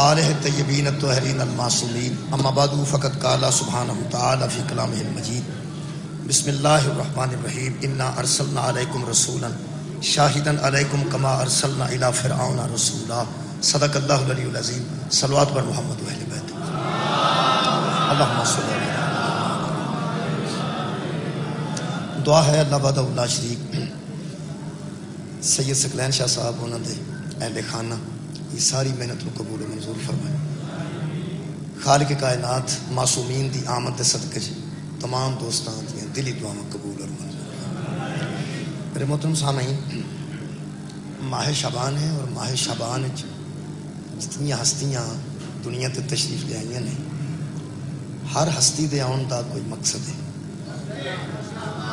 آلہ الطیبین الطاہرین المعصومین اما بعد فقد قال سبحانہ تعالی فی کلامہ المجید بسم اللہ الرحمن الرحیم انا ارسلنا علیکم رسولا شاہدا علیکم کما ارسلنا الی فرعون رسولا صدق اللہ العلی العظیم صلوات بر محمد و اہل بیت اللہم صلی اللہ علیہ وسلم۔ دعا ہے اللہ وحدہ لا شریک سید ثقلین شاہ صاحب انہوں نے اہل خانہ یہ ساری محنت کو قبول و منظور فرمائے۔ خالق کائنات معصومین دی آمد دے صدقے تمام دوستان دی دلی دعاواں قبول اور منظور فرمائے۔ میرے محترم سامعین، ماہ شعبان ہے اور ماہ شعبان جتنی ہستیاں دنیا تے تشریف لے آئیاں نے، ہر ہستی دے آن دا کوئی مقصد ہے،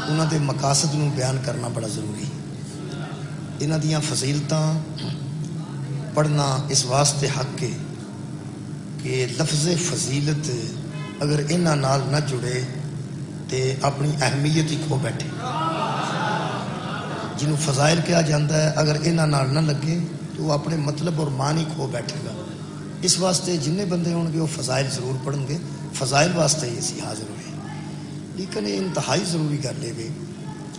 انہاں دے مقاصد نوں بیان کرنا بڑا ضروری ہے۔ انہاں دیاں فضیلتاں پڑھنا اس واسطے حق ہے کہ لفظ فضیلت اگر انہاں نال نہ جڑے تے اپنی اہمیت ہی کھو بیٹھے۔ جنہوں فضائل کہا جاتا ہے اگر انہاں نال نہ لگے تو وہ اپنے مطلب اور معنی کھو بیٹھے گا۔ اس واسطے جننے بندے ہوں گے وہ فضائل ضرور پڑھیں گے، فضائل واسطے ہی اسی حاضر ہوئے۔ لیکن یہ انتہائی ضروری کر لے گے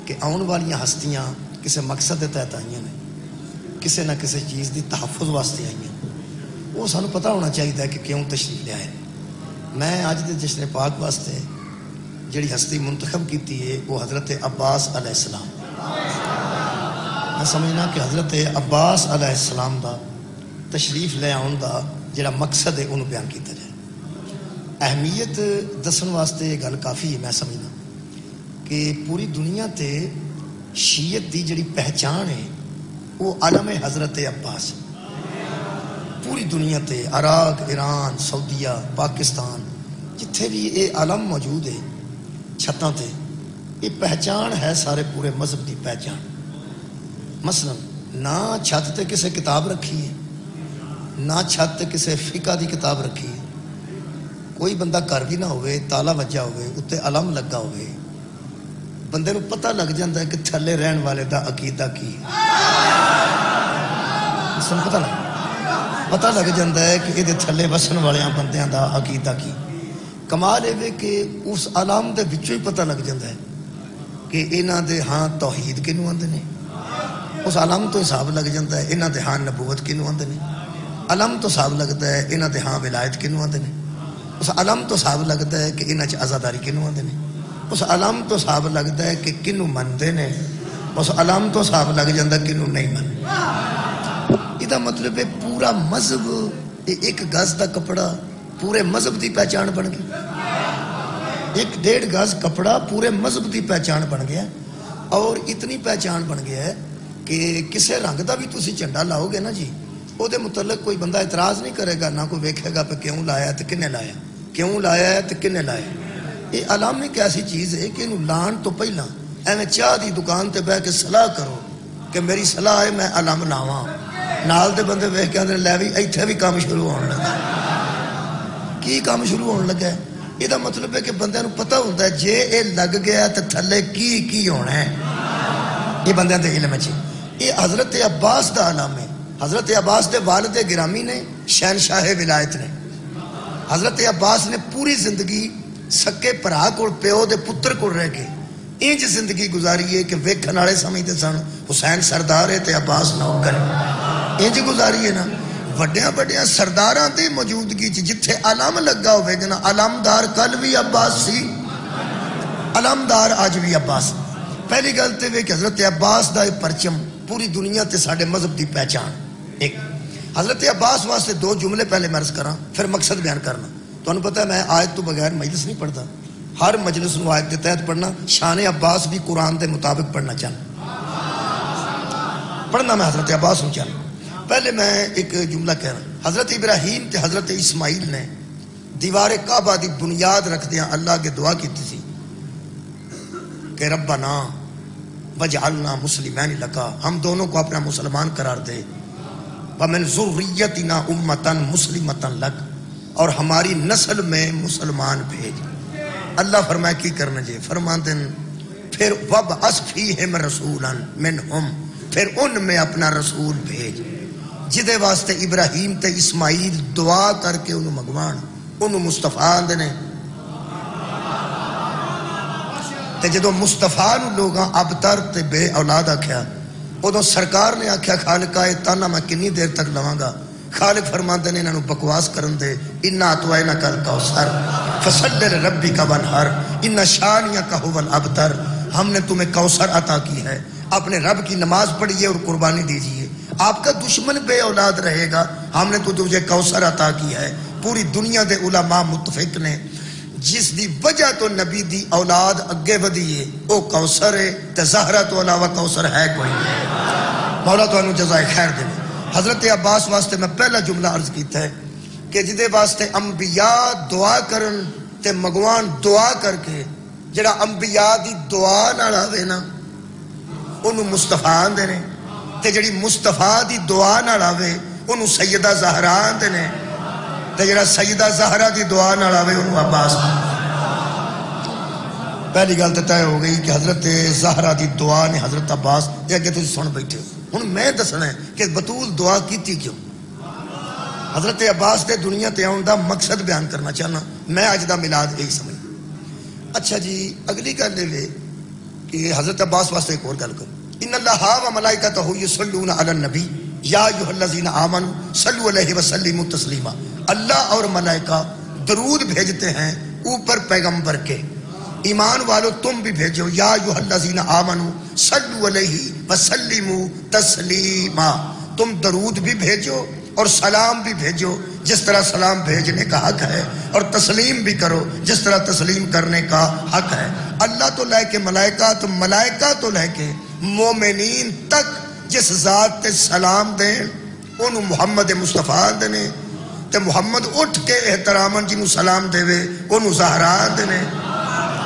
کہ آن والیاں ہستیاں کسی مقصد کے تحت آئیاں نے، کسی نہ کسی چیز دی تحفظ واسطے آئیاں، وہ سانو پتہ ہونا چاہیے کہ کیوں تشریف لے آئے۔ میں اج دے جشن پاک واسطے جڑی ہستی منتخب کیتی ہے وہ حضرت عباس علیہ السلام۔ میں سمجھنا کہ حضرت عباس علیہ السلام دا تشریف لے آن دا جڑا مقصد ہے انہوں بیان کیتا جائے۔ اہمیت دسن واسطے یہ گل کافی ہے۔ میں سمجھنا کہ پوری دنیا تے شیعت دی جڑی پہچان ہے وہ علم حضرت عباس۔ پوری دنیا تے عراق، ایران، سعودیہ، پاکستان جتھے بھی یہ علم موجود ہے چھتاں تے، یہ پہچان ہے سارے پورے مذہب دی پہچان۔ مثلا نہ چھت تے کسے کتاب رکھی ہے، نہ چھت تے کسے فقہ دی کتاب رکھی ہے، کوئی بندہ گھر بھی نہ ہوئے، تالا وجہ ہوئے، اتنے علم لگا ہوئے، بندے نو پتہ لگ جاتا ہے کہ تھلے رہن والے دا عقیدہ کی ہے۔ پتہ لگ جاتا ہے کہ یہ تھلے وسن والیاں بندیاں دا عقیدہ کی۔ کمال یہ کہ اس علم دے وچوں ہی پتہ لگ جاتا ہے کہ انہاں دے ہاں توحید کنوں آندے نے، اس علم تو حساب لگ جاتا ہے انہاں دے ہاں نبوت کنوں آندے نے، علم تو حساب لگتا ہے انہاں دے ہاں ولایت کنوں آندے نے، اس علم تو حساب لگتا ہے کہ انہاں چ عزاداری کنوں آندے نے، اس علم تو حساب لگتا ہے کہ کنوں مندے نے، اس علم تو حساب لگ جاتا ہے کنوں نہیں من۔ یہ مطلب ہے پورا مذہب ایک گز کا کپڑا پورے مذہب کی پہچان بن گئی۔ 1.5 گز کپڑا پورے مذہب کی پہچان بن گیا، اور اتنی پہچان بن گیا ہے کہ کسے رنگ کا بھی تسی جھنڈا لاؤ گے نا جی، وہ متعلق کوئی بندہ اعتراض نہیں کرے گا، نہ کوئی ویکھے گا پہ کیوں لایا تو کنے لایا، کیوں لایا ہے تو کنے لایا۔ یہ علم ایک ایسی چیز ہے کہ انہوں لان تو پہلا ایویں چاہ دی دکان تے بہ کے صلاح کرو کہ میری صلاح ہے میں علم لاواں، نال دے بندے ویکھ کے آندے لے بھی ایتھے بھی کام شروع ہونے لگا۔ کی کام شروع ہونے لگا ہے؟ یہ مطلب ہے کہ بندے نو پتہ ہوتا ہے جے اے لگ گیا تے تھلے کی ہونا ہے۔ یہ بندیاں دے علم ہے۔ یہ حضرت عباس دا علم ہے۔ حضرت عباس دے والد گرامی نے شہنشاہ ولایت نے۔ حضرت عباس نے پوری زندگی سکے بھرا کول پیو دے پتر کول رہ کے انج زندگی گزاری ہے کہ ویکھن والے سمجھتے سن حسین سردار ہے تے عباس نوکر ہے، انج گزاری ہے نا۔ وڈیاں وڈیاں سرداراں دی موجودگی جتھے علم لگا ہوئے گا نا، علمدار کل بھی عباس سی، علمدار آج بھی عباس۔ پہلی گل تے کہ حضرت عباس دا پرچم پوری دنیا تے ساڈے مذہب دی پہچان۔ ایک حضرت عباس واسطے 2 جملے پہلے مرض کراں پھر مقصد بیان کرنا۔ تمہیں پتہ ہے میں آیت تو بغیر مجلس نہیں پڑھتا، ہر مجلس نو آیت کے تحت پڑھنا، شان عباس بھی قرآن دے مطابق پڑھنا چاہنا، پڑھنا میں حضرت عباس ہوں چاہنا۔ پہلے میں ایک جملہ کہہ رہا ہوں، حضرت ابراہیم تے حضرت اسماعیل نے دیوار کعبہ دی بنیاد رکھ دیا اللہ کے دعا کی تھی کہ ربنا وجعلنا مسلمین لکا، ہم دونوں کو اپنا مسلمان قرار دے، ومن ذریتنا امتن مسلمتن لک، اور ہماری نسل میں مسلمان بھیج۔ اللہ فرمایا کی کرنا جی، فرماتے ہیں پھر وَبْعَثْ فِيهِمْ رَسُولًا مِنْهُمْ، پھر ان میں اپنا رسول بھیج۔ جدے واسطے ابراہیم تے اسماعیل دعا کر کے انہوں مگوان انہوں مصطفیٰ آندے نے تے جدو مصطفیٰ نو لوگاں ابتر تے بے اولاد آکھیا ادو سرکار نے آکھیا خالقہ اے تانا میں کنی دیر تک لواں گا خالق فرماندے نے انہوں بکواس کرن دے انا اتوائنا کل کوثر فصلی لربک وانحر ان شانیک ھو الابتر ہم نے تمہیں کوثر عطا کی ہے اپنے رب کی نماز پڑھیے اور قربانی دیجیے آپ کا دشمن بے اولاد رہے گا ہم نے تو تجھے کوثر عطا کی ہے پوری دنیا دے علماء متفق نے جس دی وجہ تو نبی دی اولاد اگے ودی ہے او کوثر ہے تے زہرا تو علاوہ کوثر ہے کوئی نہیں مولا تو انو جزائے خیر دے حضرت عباس واسطے میں پہلا جملہ عرض کیتا ہے کہ جدے واسطے انبیاء دعا کرن تے مگوان دعا کر کے جڑا انبیاء دی دعا نال آوے نا انہوں مصطفیٰ آندے نے تے جڑی مصطفیٰ دی دعا نال آوے انہوں سیدہ زہرا آندے نے تے جڑا سیدہ زہرا دی دعا نال آوے انہوں عباس پہلی گل تے طے ہو گئی کہ حضرت زہرا دی دعا نے حضرت عباس یہ اگے تسی سن بیٹھے ہن میں دسنا ہے کہ بطول دعا کیتی کیوں حضرت عباس دے دنیا تے آن دا مقصد بیان کرنا چاہنا میں اج دا میلاد یہی سمجھ اچھا جی اگلی گل یہ کہ حضرت عباس واسطے ایک اور گل کرو ان اللہ و ملائکتہ یصلون علی النبی یا ایھا الذین آمنوا صلوا علیہ وسلموا تسلیما اللہ اور ملائکہ درود بھیجتے ہیں اوپر پیغمبر کے ایمان والو تم بھی بھیجو یا ایھا الذین آمنوا صلوا علیہ وسلموا تسلیما تم درود بھی بھیجو اور سلام بھی بھیجو جس طرح سلام بھیجنے کا حق ہے اور تسلیم بھی کرو جس طرح تسلیم کرنے کا حق ہے اللہ تو لے کے ملائکہ تو لے کے مومنین تک جس ذات تے سلام دیں انہوں محمد مصطفیٰ دینے تے محمد اٹھ کے احترامن جنہوں سلام دے وے انہوں زہرا دینے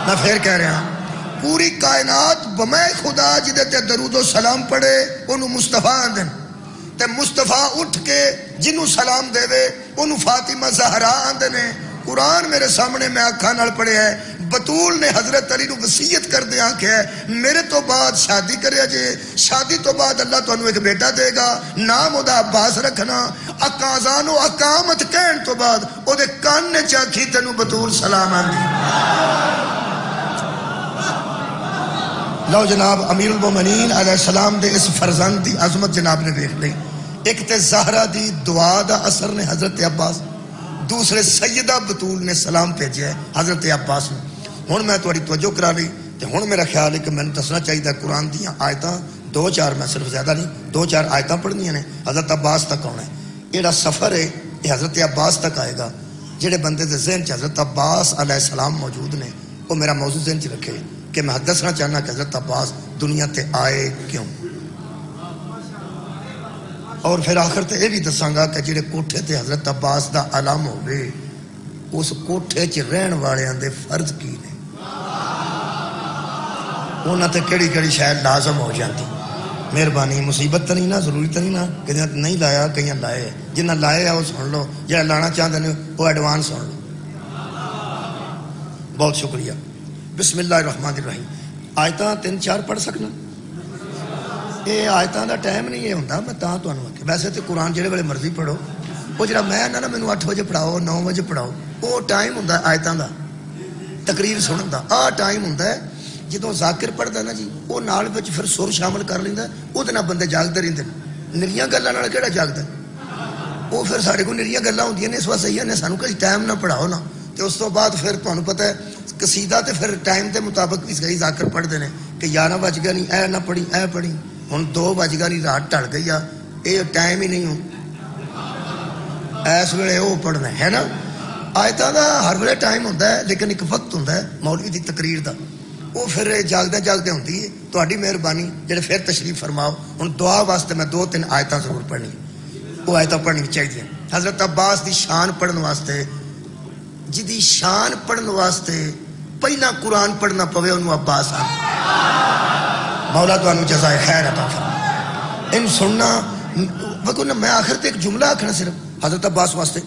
میں پھر کہہ رہا ہوں پوری کائنات بمے خدا جدے تے درود و سلام پڑھے انہوں مصطفیٰ دینے تے مصطفیٰ اٹھ کے جنہوں سلام دے وے انہوں فاطمہ زہرا دینے قرآن میرے سامنے میں آنکھاں نال پڑھے ہے بطول نے حضرت علی نو وصیت کر دے آنکھ ہے میرے تو بعد شادی کرے جے شادی تو بعد اللہ تو انہوں ایک بیٹا دے گا نام او دا عباس رکھنا اکازان و اقامت کہن تو بعد او دے کان نے چاکھی تنو بطول سلام آندی لو جناب امیر المومنین علیہ السلام دے اس فرزند دی عظمت جناب نے دیکھ لئی ایک تے زہرا دی دعا دا اثر نے حضرت عباس دوسرے سیدہ بطول نے سلام بھیجا ہے حضرت عباس نے ہن میں تہاڈی توجہ کرا لئی تے ہن میرا خیال ہے کہ میں دسنا چاہیے قرآن دیاں آیتاں 2-4 میں صرف زیادہ نہیں 2-4 آیتاں پڑھنیاں نے حضرت عباس تک آنا ہے یہ سفر ہے یہ حضرت عباس تک آئے گا جڑے بندے دے ذہن چ حضرت عباس علیہ السلام موجود نے وہ میرا موضوع ذہن چ رکھے کہ میں دسنا چاہنا کہ حضرت عباس دنیا تے آئے کیوں اور پھر آخر تے یہ بھی دساں گا کہ جڑے کوٹھے تے حضرت عباس دا علم ہوئے اس کوٹھے چ رہن والے دے فرض کی نے انہاں تے کیڑی کیڑی شاید لازم ہو جاتی مہربانی مصیبت تو نہیں نا ضروری تو نہیں نا کہ نہیں لایا کہیں لائے جنہیں لائے ہے وہ سن لو جہاں لانا چاہتے ہیں وہ ایڈوانس سن لو بہت شکریہ بسم اللہ الرحمن الرحیم آیتاں 3-4 پڑھ سکنا یہ آیتاں دا ٹائم نہیں یہ ہوتا میں تاں تو آنوں ویسے تو قرآن جڑے والے مرضی پڑھو وہ جڑا میں نا میں 8 بجے پڑھاؤ 9 بجے پڑھاؤ وہ ٹائم ہوتا ہے آیتاں دا تقریر سنن دا ٹائم ہوتا ہے جدوں ذاکر پڑھدا نا جی وہ نال وچ پھر سر شامل کر لیندا او دے نال بندے جاگدے رہندے نریاں گلاں نال کیڑا جاگدا وہ پھر ساڈے کول نریاں گلاں ہوندیاں نے اس واسطے صحیح نے سانوں کہیں ٹائم نہ پڑھاؤ نا تے اس تو بعد پھر تانوں پتہ ہے قصیدہ تے پھر ٹائم دے مطابق بھی صحیح ذاکر پڑھدے نے کہ 11 بج گیا نہیں اے نہ پڑھی اے پڑھی ہن 2 بج گیا نہیں رات ٹل گئی اے ٹائم ہی نہیں ہوں اس ویلے وہ پڑھنا ہے نا آیتاں دا ہر ویلے ٹائم ہوندا ہے لیکن ایک وقت ہوندا ہے مولوی دی تقریر دا وہ پھر جاگدے جاگدے ہوندی ہے تہاڈی مہربانی جڑے پھر تشریف فرماؤ ہن دعا واسطے میں 2-3 آیتاں ضرور پڑھنی وہ آیتاں پڑھنی چاہیے حضرت عباس دی شان پڑھن واسطے جدی شان پڑھن واسطے پہلا قرآن پڑھنا پوے انہوں عباس آن مولا تو انہوں جزائے خیر عطا فرمائے ان سننا وقت میں آخر تے ایک جملہ آکھنا صرف حضرت عباس واسطے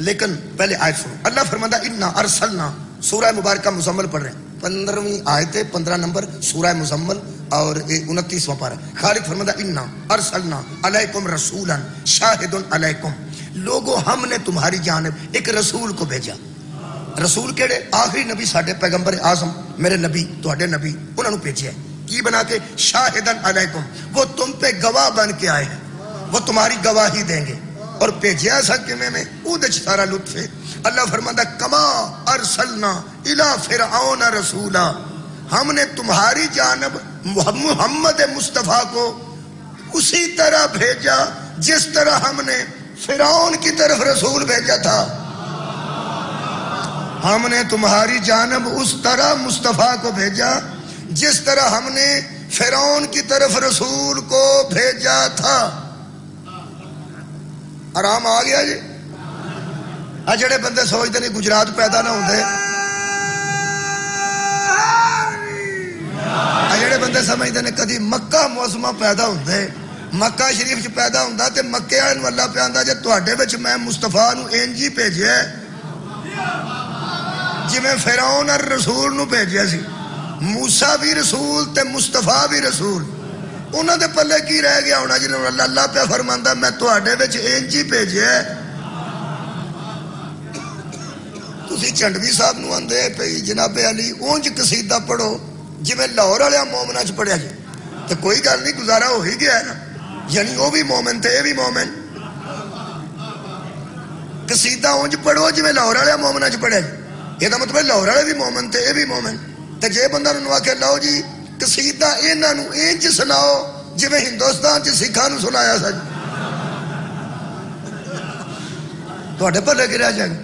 لیکن پہلے آیت سنو اللہ فرماتا انا ارسلنا سورہ مبارکہ مزمل پڑھ رہے ہیں 15ویں آیت 15 نمبر سورہ مزمل اور 29واں پارہ خالق فرماتا انا ارسلنا علیکم رسولا شاہد علیکم، لوگوں ہم نے تمہاری جانب ایک رسول کو بھیجا. رسول کیڑے؟ آخری نبی ساڈے پیغمبر اعظم میرے نبی تواڈے نبی، انہاں نو بھیجیا ہے. کی بنا کے؟ شاہدن علیکم، وہ تم پہ گواہ بن کے آئے ہیں، وہ تمہاری گواہی دیں گے. اور بھیجیا سا کیویں میں؟ اودے چ سارا لطف ہے. اللہ فرماتا کما ارسلنا الی فرعون رسولا، ہم نے تمہاری جانب محمد مصطفیٰ کو اسی طرح بھیجا جس طرح ہم نے فرعون کی طرف رسول بھیجا تھا. ہم نے تمہاری جانب اس طرح مصطفیٰ کو بھیجا جس طرح ہم نے فرعون کی طرف رسول کو بھیجا تھا. آرام آ گیا جی؟ جڑے بندے سوچتے ہیں گجرات پیدا نہ ہوندے، جڑے بندے سمجھتے ہیں کدی مکہ معظمہ پیدا ہوندے، مکہ شریف چ پیدا ہوندا تے مکے والے نوں اللہ پیاندا جے تواڈے وچ میں مصطفیٰ نو انج ہی بھیجیا جویں فرعون اور رسول نو بھیجیا سی. موسیٰ بھی رسول تے مصطفیٰ بھی رسول، انہاں دے پلے کی رہ گیا ہونا جنہوں اللہ پہ فرماندا میں تواڈے وچ انج ہی بھیجیا. تسی چنڈوی صاحب نو آندے پئی جناب علی اونج قصیدہ پڑھو جویں لاہور والے مومناں چ پڑھیا جی، تے کوئی گل نہیں، گزارا ہو ہی گیا ہے نا. یعنی وہ بھی مومن تے اے بھی مومن. قصیدہ اونج پڑھو جویں لاہور والے مومناں چ پڑھیا جی، یہ مطلب لاہور والے بھی مومن تے اے بھی مومن. تے جے بندہ نوں آکھے لو جی قصیدہ انہاں نوں انج سناؤ جویں ہندوستان چ سکھاں نوں سنایا سا، تواڈے بھلے کی رہ جائے گا.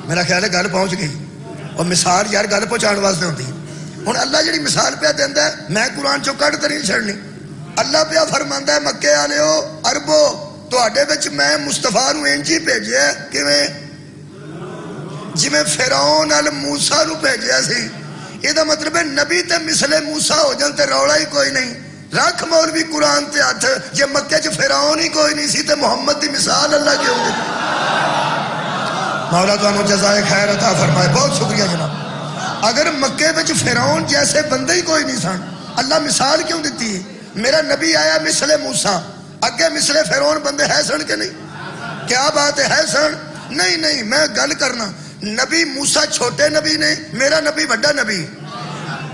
میرا خیال ہے گل پہنچ گئی. اور مثال یار گل پہنچان واسطے ہوتی. ہن اللہ جڑی مثال پہ دیندا ہے میں قرآن چوں کڈ تے نہیں چھڑنی. اللہ پہ فرماندا ہے مکے والےو عربو تواڈے وچ میں مصطفیٰ نو انج ہی بھیجیا کیویں جویں فرعون ال موسیٰ نو بھیجیا سی. یہ مطلب ہے نبی تے مثل موسیٰ ہو جان تے رولا ہی کوئی نہیں. رکھ مولوی قرآن تے ہاتھ، جے مکے چ فرعون ہی کوئی نہیں سی تے محمد دی مثال اللہ کیوں دے؟ مولا تانوں جزائے خیر عطا فرمائے. بہت شکریہ جناب. اگر مکے وچ فرعون جیسے بندے ہی کوئی نہیں سن، اللہ مثال کیوں دیتی ہے؟ میرا نبی آیا مثل موسیٰ، اگے مثل فرعون بندے ہے سن کہ نہیں؟ کیا بات ہے سن؟ نہیں نہیں، میں گل کرنا نبی موسیٰ چھوٹے نبی نے، میرا نبی بڑا نبی.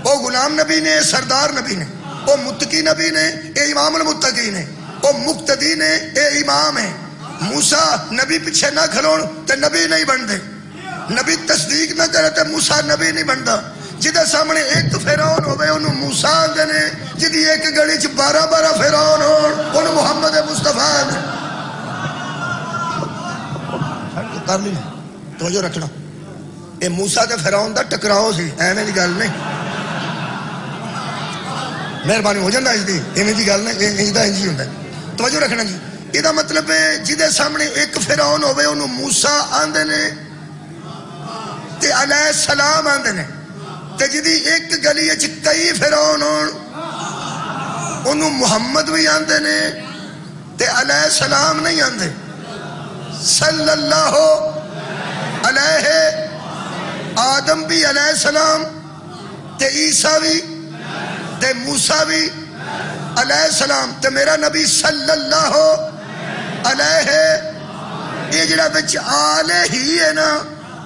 وہ غلام نبی نے، سردار نبی نے. وہ متقی نبی نے، اے امام المتقی نے. وہ مقتدی نے، اے امام ہے. موسیٰ نبی پیچھے نہ کھلون تے نبی نہیں بنتے، نبی تصدیق نہ کرے تے موسیٰ نبی نہیں بنتا. جدے سامنے ایک فرعون ہوئے انہوں موسیٰ آندے نے، جدی ایک گلی چ 12 فرعون ہون انہوں محمد مصطفیٰ آندے. کر لی توجہ رکھنا، اے موسیٰ تے فرعون دا ٹکراؤ سی، ایویں دی گل نہیں. مہربانی ہو جاندا اس دی، ایویں دی گل نہیں، انج دا انج ہی ہوندا. توجہ رکھنا جی. یہ مطلب ہے جدے سامنے ایک فرعون ہوئے انہوں موسیٰ آندے نے تے علیہ السلام آندے نے، تے جدی ایک گلی اچ کئی فرعون ہون انہوں محمد بھی آندے نے تے علیہ السلام نہیں آندے. صلی اللہ علیہ آدم بھی علیہ السلام تے عیسیٰ بھی تے موسیٰ بھی علیہ السلام تے میرا نبی صلی اللہ علیہ. یہ جڑا بچ آلے ہی ہے نا،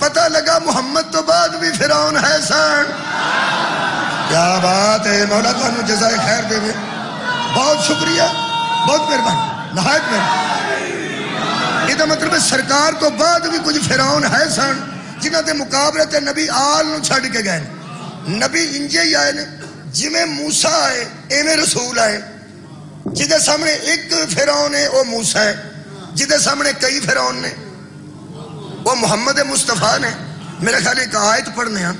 پتہ لگا محمد تو بعد بھی فرعون ہے سن. کیا بات ہے، مولا تانوں جزائے خیر دے. بہت شکریہ، بہت مہربانی، نہایت مہربانی. یہ مطلب ہے سرکار تو بعد بھی کچھ فرعون ہے سن جنہاں دے مقابلے تے نبی آل نو چھڈ کے گئے. نبی انجے ہی آئے نے جویں موسیٰ آئے ایویں رسول آئے. جدے سامنے ایک فرعون ہے وہ موسیٰ ہے، جدے سامنے کئی فرعون نے وہ محمد مصطفیٰ نے. میرا خیال ایک آیت پڑھنے ہیں،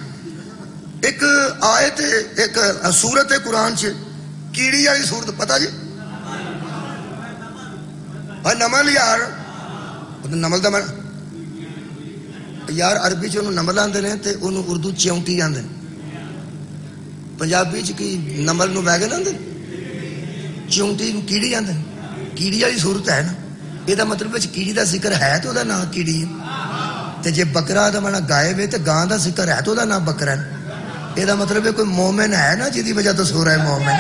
ایک آیت ایک سورت ہے قرآن چ کیڑی والی سورت، پتہ جی؟ نمل یار، نمل دا یار عربی چ نمل آندے نے تے انہوں اردو چونٹی آندے. پنجابی چ کی نمل نو ویگن آندے، چونٹی نو کیڑی آندے. کیڑی والی صورت ہے نا، یہ مطلب کیڑی دا ذکر ہے تو دا نام کیڑی ہے. تے جے بکرا دا مانا گائے وے تے گاں دا ذکر ہے تو دا نام بکرا ہے. یہ مطلب ہے کوئی مومن ہے نا جی وجہ تو سورہ مومن،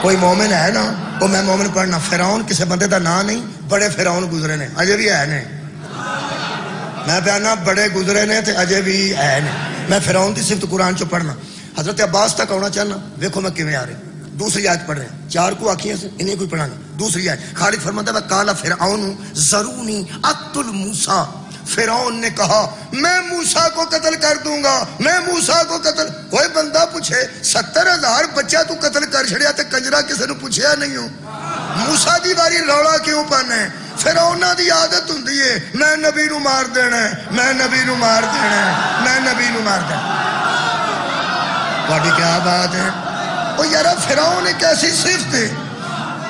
کوئی مومن ہے نا وہ میں مومن پڑھنا. فرعون کسی بندے دا نام نہیں، بڑے فرعون گزرے نے اجے بھی ہے نے. میں پیانا بڑے گزرے نے تے اجے بھی ہے نے. میں فرعون دی صفت قرآن چو پڑھنا. حضرت عباس تک آنا چاہنا، دیکھو میں کیویں آ رہے. دوسری آیت پڑھ رہے ہیں، 4 کو آکھیاں سے انہیں کوئی پڑھانا. دوسری آیت خالد فرماتا ہے قال فرعون ذرونی اقتل موسیٰ. فرعون نے کہا میں موسیٰ کو قتل کر دوں گا، میں موسیٰ کو قتل. کوئی بندہ پوچھے 70,000 بچہ تو قتل کر چھڑیا تے کنجرا کسی نے پوچھیا نہیں ہو. موسیٰ دی باری روڑا کیوں پانا ہے؟ فرعون دی عادت ہوندی ہے میں نبی نو مار دینا ہے، میں نبی نو مار دینا ہے، میں نبی نو مار دینا. باقی کیا بات ہے؟ او یارا فرعون ایک ایسی صفت ہے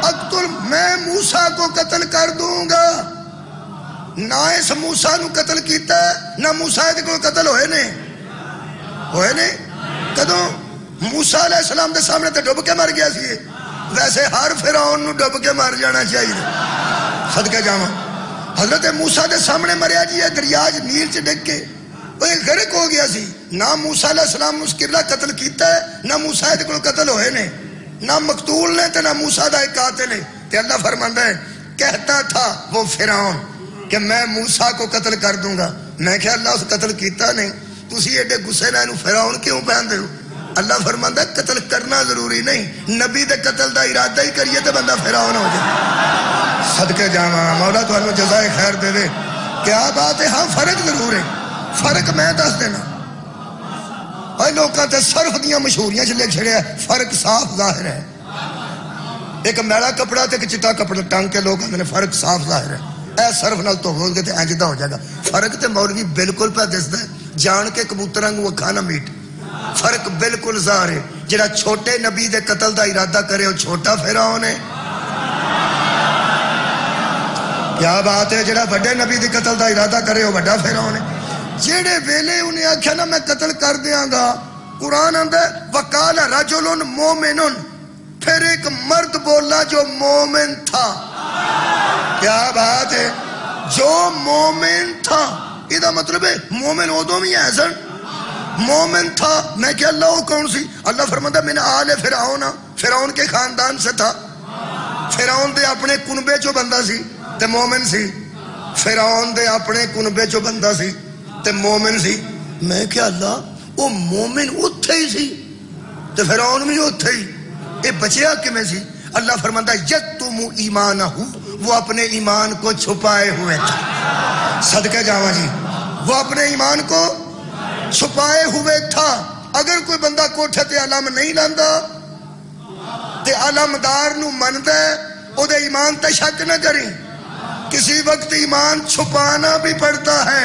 اقتل، میں موسیٰ کو قتل کر دوں گا. نہ اس موسیٰ نو قتل کیتا ہے نہ موسیٰ دے کو قتل ہوئے نے کدوں؟ موسیٰ علیہ السلام دے سامنے تے ڈب کے مر گیا سی. ویسے ہر فرعون نو ڈب کے مر جانا چاہیے. صدقے جاواں حضرت موسیٰ دے سامنے مریا جی ہے دریا نیل چ ڈگ کے وہ غرق ہو گیا سی. نہ موسیٰ علیہ السلام نے اس کرلا قتل کیتا ہے نہ موسیٰ دے کو قتل ہوئے نے، نہ مقتول نے تے نہ موسیٰ دا ایک قاتل ہے. تے اللہ فرماندا ہے کہتا تھا وہ فرعون کہ میں موسیٰ کو قتل کر دوں گا. میں کہ اللہ اس قتل کیتا نہیں، تسی ایڈے غصے نال فرعون کیوں پہندے ہو؟ اللہ فرماندا ہے قتل کرنا ضروری نہیں، نبی دے قتل دا ارادہ ہی کریے تے بندہ فرعون ہو جائے. صدقے جاواں مولا تانوں جزائے خیر دے دے. کیا بات ہے؟ ہاں فرق ضرور ہے. فرق میں دس دینا. اے لوکاں تے صرف دیاں مشہوریاں چ لکھ چھڑیا فرق صاف ظاہر ہے. ایک میلا کپڑا تے ایک چٹا کپڑا ٹنگ کے لوگ کہندے نے فرق صاف ظاہر ہے. اے صرف نال تو ہو گئے تے انج دا ہو جائے گا. فرق تے مولوی بالکل پہ دسدا ہے، جان کے کبوتر وانگو کھانا میٹ. فرق بالکل ظاہر ہے. جڑا چھوٹے نبی دے قتل دا ارادہ کرے وہ چھوٹا فرعون ہے. کیا بات ہے؟ جڑا بڑے نبی دے قتل دا ارادہ کرے وہ بڑا فرعون ہے. جڑے ویلے انہیں آکھیا نا میں قتل کر دیاں گا، قرآن آندا ہے وقال رجل مومن، پھر ایک مرد بولا جو مومن تھا. کیا بات ہے؟ جو مومن تھا. یہ مطلب ہے مومن ادو بھی ہے سن، مومن تھا. میں کہ اللہ وہ کون سی؟ اللہ فرماتا من آل فرعون، فرعون کے خاندان سے تھا. فرعون دے اپنے کنبے چو بندہ سی تے مومن سی. فرعون دے اپنے کنبے چو بندہ سی تے مومن سی. میں کہ اللہ وہ مومن اتھے ہی سی تے فرعون بھی اتھے ہی، یہ بچیا کمیں سی؟ اللہ فرماتا یکتم ایمانہ، وہ اپنے ایمان کو چھپائے ہوئے تھا. صدقے جاواں جی وہ اپنے ایمان کو چھپائے ہوئے تھا. اگر کوئی بندہ کوٹھے تے علم نہیں لاندا تے علمدار نو مندا ہے او دے ایمان تے شک نہ کریں. کسی وقت ایمان چھپانا بھی پڑتا ہے.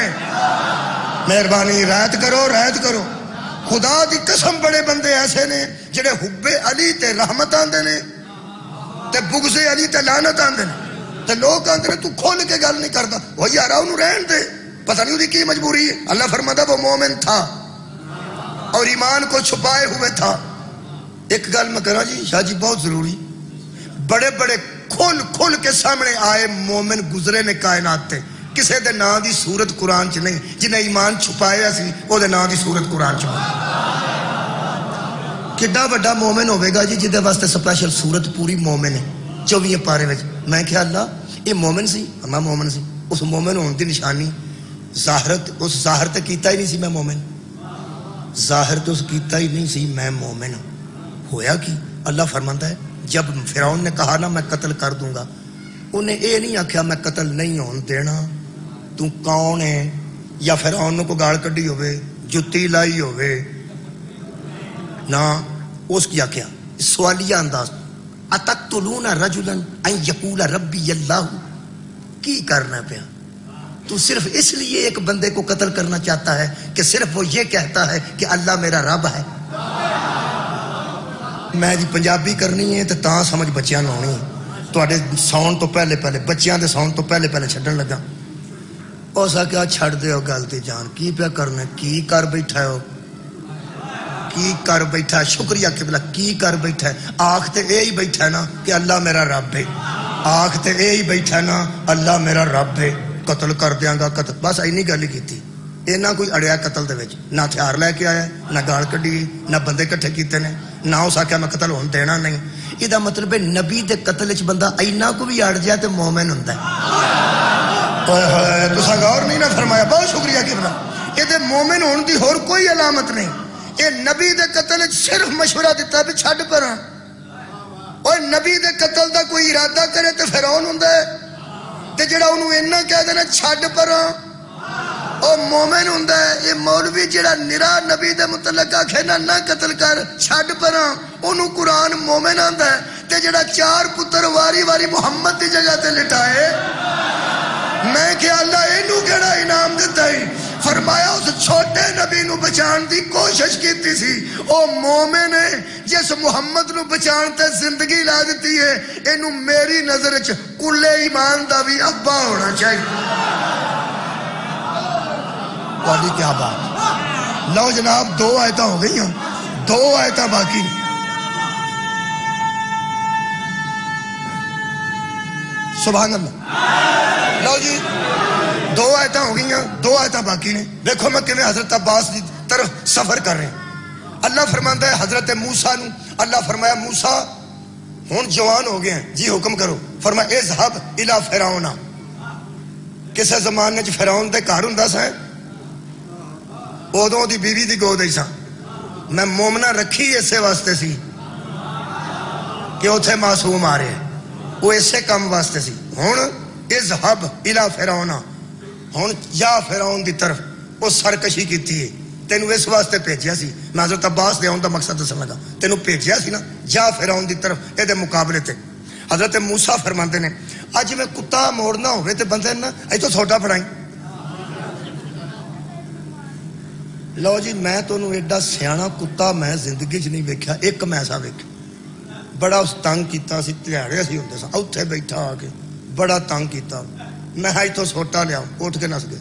مہربانی رعایت کرو، رعایت کرو. خدا دی قسم بڑے بندے ایسے نے جڑے حب علی تے رحمت آندے نے تے بغض علی تے لعنت آندے نے تے لوگ آندے نے تو کھول کے گل نہیں کردا. وہ یارا انہوں رہن دے، پتہ نہیں کی مجبوری ہے. اللہ فرماتا وہ مومن تھا اور ایمان کو چھپائے ہوئے تھا. ایک گل میں کہا جی شاہ جی بہت ضروری، بڑے بڑے کھل کے سامنے آئے مومن گزرے نے کائنات تے، کسے دے نا دی صورت قرآن چ نہیں. جنہیں ایمان چھپایا سی وہ دے نا دی صورت قرآن چ. کڈا بڑا مومن ہوئے گا جی جدے واسطے سپیشل صورت پوری مومن ہے 24 پارے وچ. میں کہا اللہ یہ مومن سی، میں مومن سی. اس مومن ہون دی نشانی ظاہرت، اس ظاہر تے کیتا ہی نہیں سی میں مومن، ظاہر تو اس کیتا ہی نہیں سی میں مومن. ہویا کی؟ اللہ فرماندا ہے جب فرعون نے کہا نا میں قتل کر دوں گا، انہیں اے نہیں آکھیا میں قتل نہیں ہون دینا. تو کون ہے؟ یا فرعون نے کو گال کڈی ہوئے، جتی لائی ہوئے نا، اس کی آکھیا سوالیہ انداز اتقتلون رجلا ان یقول ربی اللہ. کی کرنا پیا؟ تو صرف اس لیے ایک بندے کو قتل کرنا چاہتا ہے کہ صرف وہ یہ کہتا ہے کہ اللہ میرا رب ہے. میں جی پنجابی کرنی ہے تو تاں سمجھ بچیاں نو ہونی ہے. تواڈے ساؤن تو پہلے بچیاں دے ساؤن تو پہلے چھڈن لگا. اوسا کیا چھڑ دے ہو گل تے جان، کی پیا کرنا؟ کی کر بیٹھا ہو؟ کی کر بیٹھا ہے؟ شکریہ قبلہ کی کر بیٹھا ہے؟ آنکھ تے اے ہی بیٹھا ہے نا کہ اللہ میرا رب ہے. آنکھ تے اے ہی بیٹھا ہے نا اللہ میرا رب ہے. قتل کر دیاں گا، قتل بس اینی گل ہی کیتی. اینا کوئی اڑیا قتل دے وچ نہ ہتھیار لے کے آیا نہ گال کڈی نہ بندے کٹھے کیتے نے نہ اس آکھیا میں قتل ہون دینا نہیں. یہ مطلب ہے نبی دے قتل چ بندہ اینا کو بھی اڑ جائے تو مومن ہوندا ہے. تساں غور نہیں نہ فرمایا. بہت شکریہ قبلہ. یہ مومن ہون دی ہور کوئی علامت نہیں. یہ نبی دے قتل چ صرف مشورہ دیتا بھی چھڈ پراں. اور نبی دے قتل دا کوئی ارادہ کرے تو فرعون ہوندا ہے تے جڑا انہوں اینا کہہ دینا چھڈ پراں او مومن ہوندا ہے. یہ مولوی جڑا نرا نبی دے متعلق آکھے نہ قتل کر چھڈ پراں انہوں قرآن مومن آندا ہے. تے جڑا 4 پتر واری واری محمد دی جگہ تے لٹائے میں کہ اللہ اینو کیڑا انعام دیتا ہے. فرمایا اس چھوٹے نبی نو بچان دی کوشش کیتی سی. او مومن ہے جس محمد نو بچان تے زندگی لا دیتی ہے. اینو میری نظر وچ کلے ایمان دا بھی ابا ہونا چاہیے. تہاڈی کیا بات. لو جناب 2 آیتاں ہو گئی ہیں 2 آیتاں باقی. سبحان اللہ. لو جی 2 آیتاں ہو گئی ہیں 2 آیتاں باقی نے. دیکھو میں کیویں حضرت عباس دی طرف سفر کر رہے ہیں. اللہ فرماندا ہے حضرت موسیٰ نو اللہ فرمایا موسیٰ ہن جوان ہو گئے ہیں جی حکم کرو. فرمایا اذهب الى فرعون. کسے زمانے چ فرعون دے گھر ہوندا سا ادوں دی بیوی دی گود ہی سا. میں مومنہ رکھی اسے واسطے سی کہ اتھے معصوم آ رہے وہ اسے کام واسطے سی. ہن اذهب الى فرعون. ہن جا فرعون دی طرف وہ سرکشی کیتی ہے تینوں اس واسطے بھیجیا سی. میں حضرت عباس دے آن دا مقصد دسن لگا. تینوں بھیجیا سی نا جا فرعون دی طرف اے دے مقابلے تے. حضرت موسیٰ فرماندے نے اج میں کتا موڑنا ہوئے تے بندے نا ایتھوں چھوٹا پڑھائیں. لو جی میں تو ایڈا سیاح کتا میں زندگی چ نہیں ویکھیا. ایک میں ایسا ویکھیا بڑا اس تنگ کیتا سی. تہاڑے سی ہوندے سا اوتھے بیٹھا آ کے بڑا تنگ کیتا. میں ایتھوں سوٹا لیا اٹھ کے نس گیا.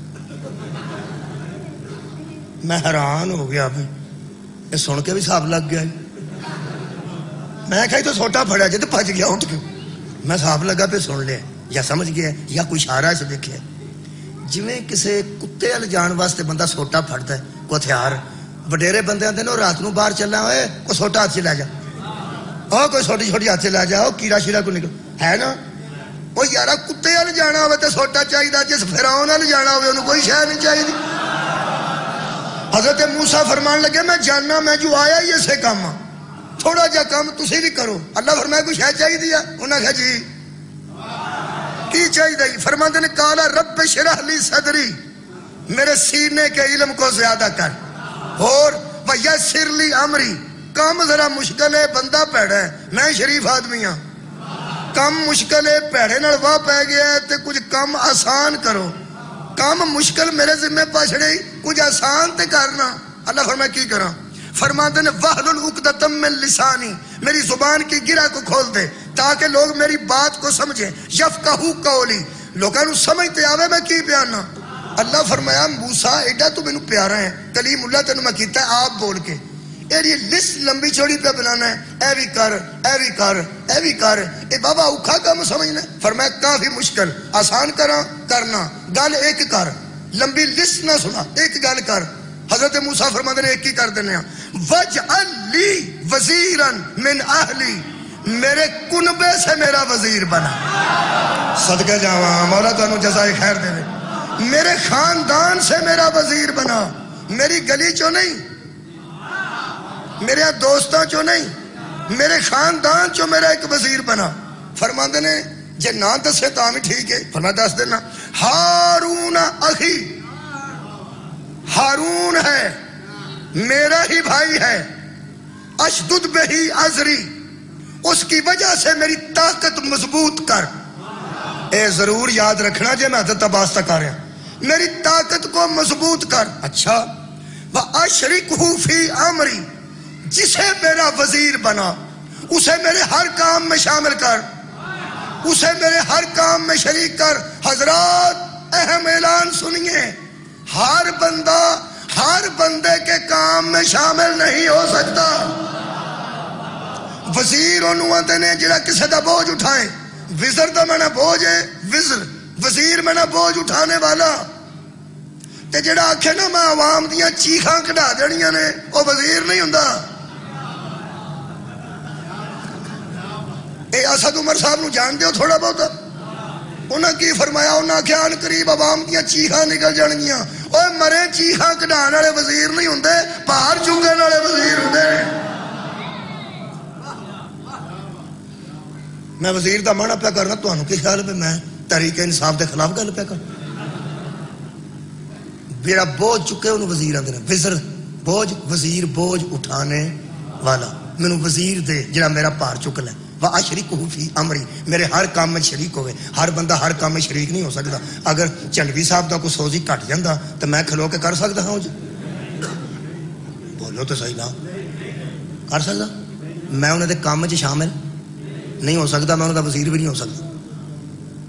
میں حیران ہو گیا بھی یہ سن کے بھی حساب لگ گیا. میں کہا تو سوٹا پھڑیا جی تو بھج گیا اٹھ کے. میں حساب لگا پہ سن لیا یا سمجھ گیا یا کوئی اشارہ سے دیکھا. جویں کسے کتے ال جان واسطے بندہ سوٹا پھڑتا ہے کوئی ہتھیار. وڈیرے بندے آتے ہیں رات نو باہر چلنا ہوئے کوئی سوٹا ہاتھ سے لے جا کوئی چھوٹی چھوٹی ہاتھ سے لے جاؤ کیڑا شیڑا کو نکل ہے نا. وہ یارا کتے ال جانا ہوئے تو سوٹا چاہیے. جس فرعون ال جانا ہوئے انہوں کوئی شے نہیں چاہیے. حضرت موسیٰ فرمان لگے میں جاننا میں جو آیا ہی اسے کام تھوڑا جا کام تسی بھی کرو. اللہ فرمایا کوئی شے چاہیے دیا. انہوں نے کہا جی کی چاہیے. فرماتے نے کالا رب شرح لی صدری میرے سینے کے علم کو زیادہ کر اور ویسر لی امری. کام ذرا مشکل ہے بندہ پیڑا ہے میں شریف آدمی ہاں. کم مشکل ہے پیڑے نال واہ پہ گیا ہے تے کچھ کم آسان کرو. کام مشکل میرے ذمہ پچھڑے کچھ آسان تے کرنا. اللہ فرمایا کی کرا. فرماتے نے وحلل عقدۃ من لسانی میری زبان کی گرہ کو کھول دے تاکہ لوگ میری بات کو سمجھیں. یفقہوا قولی لوگوں کو سمجھتے آوے میں کی بیاننا. اللہ فرمایا موسیٰ ایڈا تو مینوں پیارا ہے کلیم اللہ تینوں میں کیتا ہے آپ بول کے. یہ لسٹ لمبی چوڑی پہ بنانا ہے. اے بھی کر اے بھی کر اے بھی کر. اے بابا اوکھا کام سمجھنا. فرمایا کافی مشکل آسان کرنا. گل ایک کر لمبی لسٹ نہ سنا ایک گل کر. حضرت موسیٰ فرماتے ہیں ایک ہی کر دینے ہیں. وجعل لی وزیرا من اہلی میرے کنبے سے میرا وزیر بنا. صدقے جاواں مولا تانوں جزائے خیر دے. میرے خاندان سے میرا وزیر بنا. میری گلی چو نہیں میرے دوستاں چو نہیں میرے خاندان چو میرا ایک وزیر بنا. فرماندے نے جے نہ دسے تو بھی ٹھیک ہے. فرمایا دس دینا. ہارون اخی ہارون ہے میرا ہی بھائی ہے. اشدد بہی ازری اس کی وجہ سے میری طاقت مضبوط کر. اے ضرور یاد رکھنا جے میں حضرت عباس تک آ رہا میری طاقت کو مضبوط کر. اچھا وَأَشْرِكْهُ فِي أَمْرِي جسے میرا وزیر بنا اسے میرے ہر کام میں شامل کر اسے میرے ہر کام میں شریک کر. حضرات اہم اعلان سنیے ہر بندہ ہر بندے کے کام میں شامل نہیں ہو سکتا. وزیر انہوں آتے نے جڑا کسے دا بوجھ اٹھائے. وزر دا میں نہ بوجھ ہے وزر وزیر میں نہ بوجھ اٹھانے والا. تے جڑا آکھے نا میں عوام دیاں چیخاں کڈا دینیاں نے وہ وزیر نہیں ہوندا۔ اے اسد عمر صاحب نو جان دیو تھوڑا بہت، انہاں کی فرمایا؟ انہاں آکھیا ان قریب عوام دیاں چیخاں نکل جان گیاں۔ اوے مرے چیخاں کڈان والے وزیر نہیں ہوندے، بھار چکن والے وزیر ہوندے۔ میں وزیر دا مانا پیا کرنا، تانوں کی خیال ہے میں تحریک انصاف دے خلاف گل پیا کر؟ میرا بوجھ چکے انہوں وزیر آندے نے، وزر بوجھ، وزیر بوجھ اٹھانے والا، مینوں وزیر دے جڑا میرا بھار چک لے۔ وَأَشْرِكْهُ فِي أَمْرِي، میرے ہر کام میں شریک ہوئے۔ ہر بندہ ہر کام میں شریک نہیں ہو سکتا۔ اگر چنڈوی صاحب دا کوئی سوزی کٹ جاندہ تو میں کھلو کے کر سکتا ہوں جی؟ بولو تو صحیح نا، کر سکتا؟ میں انہوں دے کام میں شامل نہیں ہو سکتا، میں انہوں دا وزیر بھی نہیں ہو سکتا۔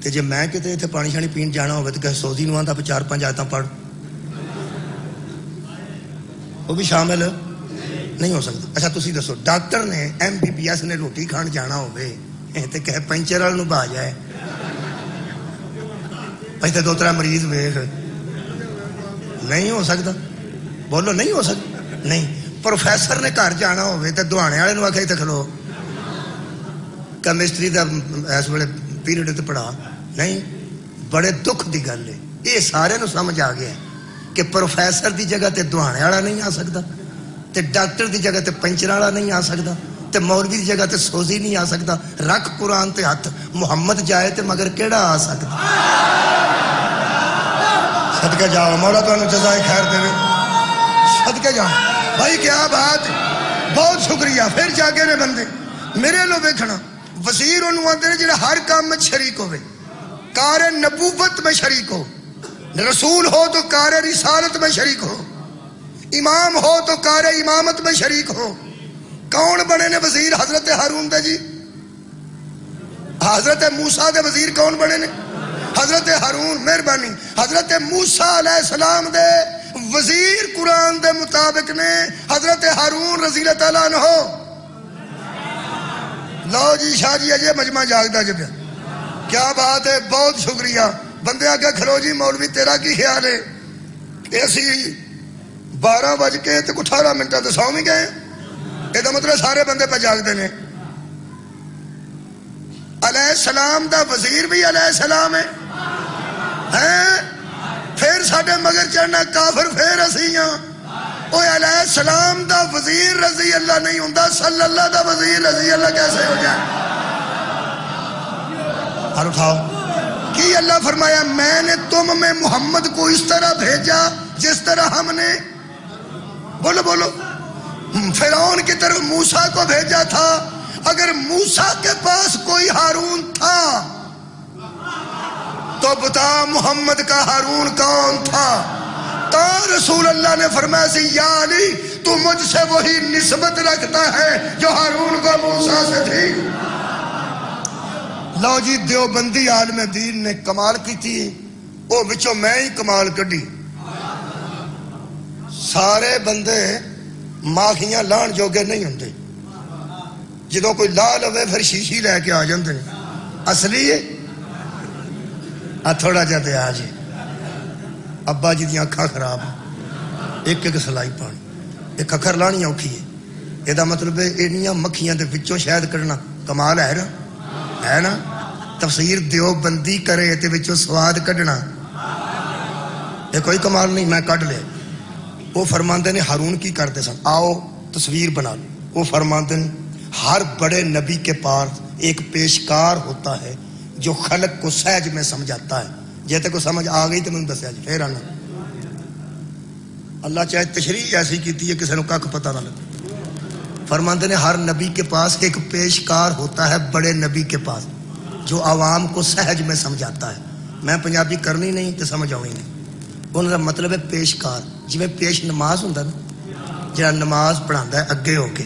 تے جے میں کتے اتنے پانی شانی پین جانا ہوئے تو کہ سوزی نو آندا 4-5 آیتاں پڑھ، وہ بھی شامل نہیں ہو سکتا۔ اچھا تسی دسو، ڈاکٹر نے MBBS نے روٹی کھان جانا ہوئے تے کہ پنچر والے نو بھا جائے، ایتھے 2-3 مریض ویکھ، نہیں ہو سکتا۔ بولو نہیں ہو سکتا؟ نہیں۔ پروفیسر نے گھر جانا ہوئے تے دہانے والے نو آکھے تے کھلو، کیمسٹری دا اس ویلے پیریڈ تے پڑھا، نہیں۔ بڑے دکھ دی گل ہے، یہ سارے نو سمجھ آ گیا ہے کہ پروفیسر دی جگہ تے دہانے والا نہیں آ سکتا، تے ڈاکٹر دی جگہ تے پنچر والا نہیں آ سکتا، تے مولوی دی جگہ تے سوزی نہیں آ سکتا۔ رکھ قرآن تے ہاتھ، محمد جائے تے مگر کیڑا آ سکتا؟ صدقے جاؤ، مولا تو جزائے خیر دے، صدقے جاؤ بھائی، کیا بات، بہت شکریہ۔ پھر جاگے نے بندے میرے لو ویکھنا، وزیر انہوں آتے ہیں جڑا ہر کام میں شریک ہوئے، کار نبوت میں شریک ہو، رسول ہو تو کار رسالت میں شریک ہو، امام ہو تو کار امامت میں شریک ہو۔ کون بنے نے وزیر؟ حضرت ہارون دے جی، حضرت موسیٰ دے وزیر کون بنے نے؟ حضرت ہارون۔ مہربانی، حضرت موسیٰ علیہ السلام دے وزیر قرآن دے مطابق نے حضرت ہارون رضی اللہ تعالیٰ عنہ۔ لو جی شاہ جی اجے مجمع جاگدا جب، کیا بات ہے، بہت شکریہ۔ بندے آگے کھلو جی، مولوی تیرا کی خیال ہے؟ ایسی 12 بج کے 18 منٹوں تو سو بھی گئے، یہ مطلب سارے بندے پہ جاگتے ہیں۔ علیہ السلام دا وزیر بھی علیہ السلام ہے، پھر ساڈے مگر چڑھنا کافر، پھر اسی ہاں۔ اوے علیہ السلام دا وزیر رضی اللہ نہیں ہوندا، صلی اللہ دا وزیر رضی اللہ کیسے ہو جائے؟ ہر اٹھاؤ، کی اللہ فرمایا میں نے تم میں محمد کو اس طرح بھیجا جس طرح ہم نے، بولو بولو، فرعون کی طرف موسیٰ کو بھیجا تھا۔ اگر موسیٰ کے پاس کوئی ہارون تھا تو بتا محمد کا ہارون کون تھا؟ تو رسول اللہ نے فرمایا سی یا علی تو مجھ سے وہی نسبت رکھتا ہے جو ہارون کو موسیٰ سے تھی۔ لو جی دیوبندی عالم دین نے کمال کی تھی، وہ بچوں میں ہی کمال کڈی۔ سارے بندے ماخیاں لان جوگے نہیں ہوندے، جدوں کوئی لا لوے پھر شیشی لے کے آ جاندے نے۔ اصلی ہے تھوڑا جا دے آ جی، ابا جی دیاں اکھاں خراب، ایک ایک سلائی پانی، ایک اکھر لانی اوکھی ہے، یہ مطلب ہے اینیاں مکھیاں دے وچوں شہد کڈنا کمال ہے نا، ہے نا؟ تفسیر دیوبندی کرے تے وچوں سواد کڈنا یہ کوئی کمال نہیں، میں کڈ لے۔ وہ فرماندے نے ہارون کی کرتے سن، آؤ تصویر بنا لو۔ وہ فرماندے نے ہر بڑے نبی کے پاس ایک پیشکار ہوتا ہے جو خلق کو سہج میں سمجھاتا ہے۔ جیتے کو سمجھ آ گئی تو میں نے دسیا جی، پھر آنا اللہ چاہے تشریح ایسی کیتی ہے کسی نے کھ پتہ نہ لگے۔ فرماندے نے ہر نبی کے پاس ایک پیشکار ہوتا ہے بڑے نبی کے پاس جو عوام کو سہج میں سمجھاتا ہے۔ میں پنجابی کرنی نہیں تو سمجھ آنی نہیں، انہوں کا مطلب ہے پیشکار، جی میں پیش نماز ہوں نا، جڑا نماز پڑھاتا ہے اگے ہو کے،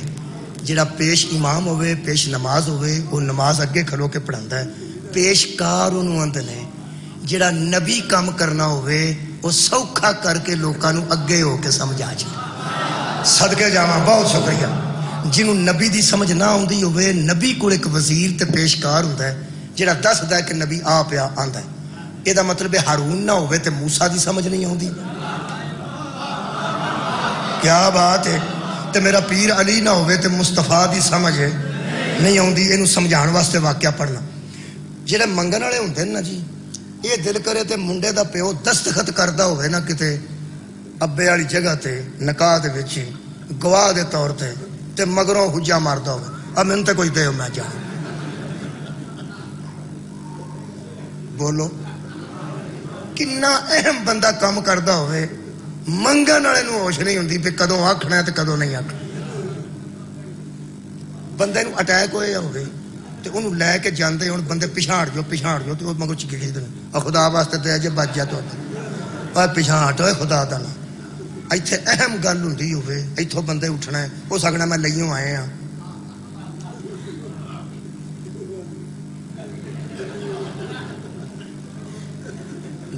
جڑا پیش امام ہوئے پیش نماز ہوئے وہ نماز اگے کھلو کے پڑھاتا ہے۔ پیشکار انہوں آندے نے جڑا نبی کام کرنا ہوئے وہ سوکھا کر کے لوکاں نو اگے ہو کے سمجھا جائے۔ صدقے جاواں، بہت شکریہ۔ جنہوں نبی دی سمجھ نہ آندی ہوئے، نبی کو ایک وزیر تے پیشکار ہوتا ہے جڑا دسدا ہے کہ نبی آ پیا آندا ہے۔ یہ مطلب ہے ہارون نہ ہوئے تے موسیٰ دی سمجھ نہیں آندی، کیا بات ہے. تے میرا پیر علی نہ ہوئے تے مصطفیٰ دی سمجھ نہیں آؤندی. اینو سمجھان واسطے واقعہ پڑھنا. جڑے منگن والے ہوندے نا جی, یہ دل کرے تے منڈے دا پیو دستخط کردا ہوئے نا کتے ابے والی جگہ تے نکاح دے وچ گواہ دے طور تے مگروں حجا ماردا ہوئے, اب مینوں تے کوئی دے میں جا. بولو کنا اہم بندہ کام کردا ہوئے, منگن والے نوں ہوش نہیں ہوندی پہ کدوں آکھنا ہے تے کدوں نہیں آکھنا. بندے نوں اٹیک ہوئے ہوئے تے انہوں لے کے جاندے ہن بندے پچھاڑ جو تے وہ مگر چکی دے خدا واسطے تے اجے بچ جا تو اوے پچھاڑ ہوئے خدا دا نا. ایتھے اہم گل ہوندی ہوئے ایتھوں بندے اٹھنا ہے, ہو سکنا میں لئیوں آئے ہاں.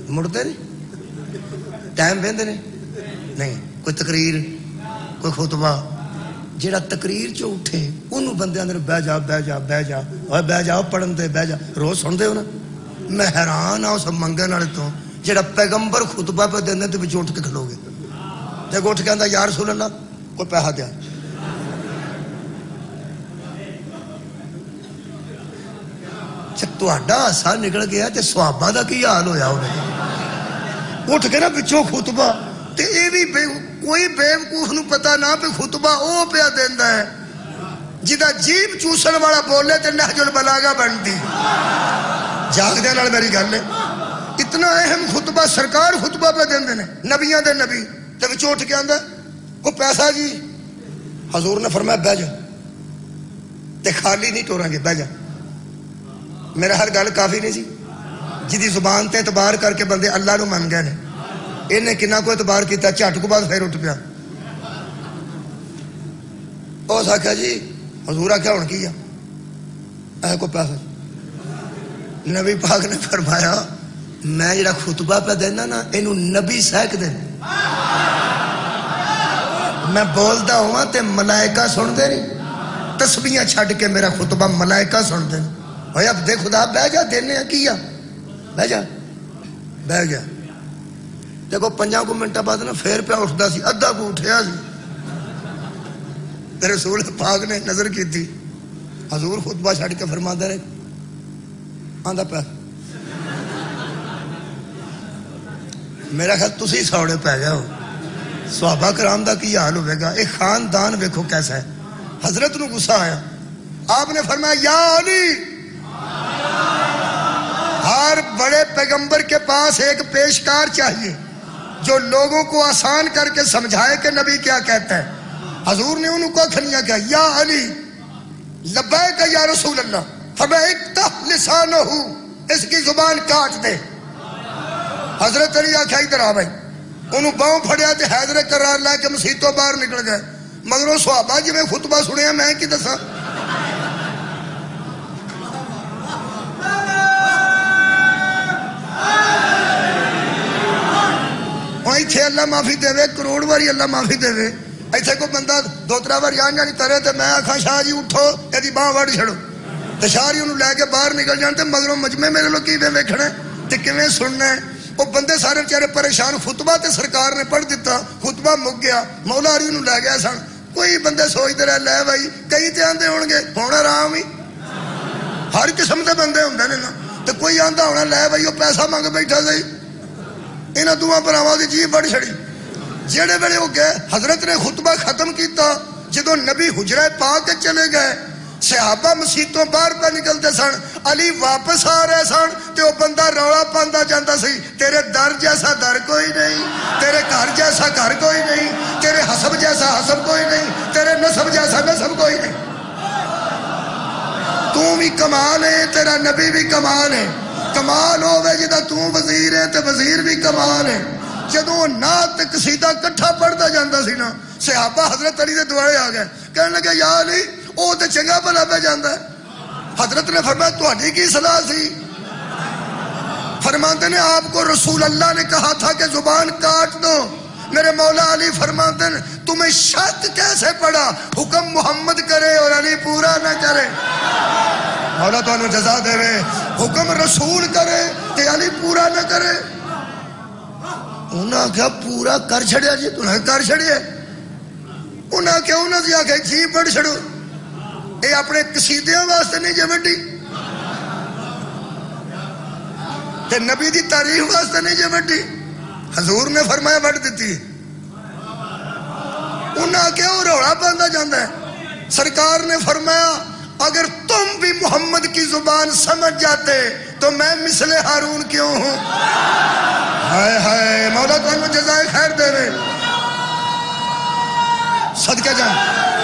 مڑتے نہیں ٹائم بہندے نے نہیں, کوئی تقریر کوئی خطبہ جیڑا تقریر چو اٹھے انہوں بندے اندر بہ جا بہ جا بہ جا اور بہ جاؤ پڑھن دے بہ جا. روز سن دے ہو نا, میں حیران ہوں اس منگن والے تو جیڑا پیغمبر خطبہ پہ دیندے تے وچ اٹھ کے کھلو گے تے اٹھ کے آندا یا رسول اللہ کوئی پیسہ دیا. تہاڈا ہاسا نکل گیا تے صحابہ دا کی حال ہویا ہوے اٹھ کے نا پچھوں خطبہ تے اے بھی کوئی بیوقوف نو پتہ نہ پہ خطبہ او پیا دیندا ہے جدا جیب چوسن والا بولے تے نہج البلاغہ بنتی. جاگدے نال میری گل ہے, اتنا اہم خطبہ سرکار خطبہ پہ دیندے نے نبیاں دے نبی تے وچ اٹھ کے آندا او پیسہ جی. حضور نے فرمایا بہ جا تے خالی نہیں ٹوراں گے, بہ جا. میرا ہر گل کافی نہیں سی جدی زبان تے اعتبار کر کے بندے اللہ نو من گئے نے. انہیں کنا کو اعتبار کیتا, جھٹ کو بعد پھر اٹھ پیا. اس آخیا جی حضور آخیا ہن کی اے کو پیسہ. نبی پاک نے فرمایا میں جڑا خطبہ پہ دینا نا اینو نبی سہک دے, میں بولدا ہوا تے ملائکہ سن دے نہیں, تسبیحاں چھڈ کے میرا خطبہ ملائکہ سن دے. ہوئے اب دے خدا بہ جا دینے کیا بہ جا بہ گیا. دیکھو 5 منٹوں بعد نا پھر پیا اٹھتا سی, ادھا کو اٹھیا سی. تے رسول پاک نے نظر کی تھی, حضور خطبہ چھڑ کے فرماتا رہے آندا پہ میرا خیال تسی سوڑے پہ گئے ہو. صحابہ کرام دا کی حال ہوئے گا. ایک خاندان ویکھو کیسا ہے. حضرت نو غصہ آیا, آپ نے فرمایا یا علی, ہر بڑے پیغمبر کے پاس ایک پیشکار چاہیے جو لوگوں کو آسان کر کے سمجھائے کہ نبی کیا کہتا ہے. حضور نے انہوں کو کھنیا کیا یا علی لبیک یا رسول اللہ, فرمایا اکتح لسانہ, اس کی زبان کاٹ دے. حضرت علی آکھا ادھر آ بھائی, انہوں باؤں پھڑیا تے حیدر قرار لے کے مسیتوں باہر نکل گئے. مگر صحابہ جی میں خطبہ سنیا میں کی دسا. ایتھے اللہ معافی دے, کروڑ باری اللہ معافی دے. ایتھے کو بندہ 2-3 بار جان جانی ترے تے میں آکھاں شاہ جی اٹھو ایدی باں وڑ چھڑو تے شاہ جی انہوں لے کے باہر نکل جان تے مگروں مجمع میرے لوگ کی ویکھنا ہے تے کیویں سننا ہے. وہ بندے سارے بیچارے پریشان. خطبہ تے سرکار نے پڑھ دیتا, خطبہ مک گیا, مولا علی انہوں لے گیا سن. کوئی بندے سوچتے رہے لے بھائی کئی تے آندے ہون گے ہون آرام ہی, ہر قسم دے بندے ہوندے نے نا. تے کوئی آندا ہونا لے بھائی وہ پیسہ منگ بیٹھا سی, انہاں دوواں بھراواں دی جیب بڑھ چھڑی. جڑے ویلے وہ گئے حضرت نے خطبہ ختم کیتا, جدوں نبی حجرہ پاک چلے گئے صحابہ مسیتوں باہر پہ نکلتے سن, علی واپس آ رہے سن تے وہ بندہ رولا پاندا جاندا سی, تیرے در جیسا در کوئی نہیں, تیرے گھر جیسا گھر کوئی نہیں, تیرے حسب جیسا حسب کوئی نہیں, تیرے نسب جیسا نسب کوئی نہیں. تو بھی کمال ہے, تیرا نبی بھی کمال ہے. کمال ہوئے جدا تو وزیر ہے تے وزیر بھی کمال ہے. جدوں نعت قصیدہ کٹھا پڑھتا جاندہ سی نا, صحابہ حضرت علی دے دوارے آ گئے, کہنے لگے یا علی او تے چنگا بھلا پہ جاندا ہے. حضرت نے فرمایا تہاڈی کی صلاح سی؟ فرماتے ہیں آپ کو رسول اللہ نے کہا تھا کہ زبان کاٹ دو. میرے مولا علی فرماتے ہیں تمہیں شک کیسے پڑا, حکم محمد کرے اور علی پورا نہ کرے. مولا تو انہوں جزا دے رہے, حکم رسول کرے تے علی پورا نہ کرے. انہاں کیا پورا کر چھڑیا جی, تنہیں کر چھڑیے انہاں کیا انہاں سے آکھے جی پڑھ چھڑو، اے اپنے قصیدیاں واسطے نہیں جے وڈی تے نبی دی تعریف واسطے نہیں جے وڈی، حضور نے فرمایا وڈ دیتی ہے۔ انہاں کیوں روڑا پاندا جاندا ہے؟ سرکار نے فرمایا اگر تم بھی محمد کی زبان سمجھ جاتے تو میں مثل ہارون کیوں ہوں؟ ہائے ہائے، مولا تمہیں جزائے خیر دے رہے، صدقہ جان،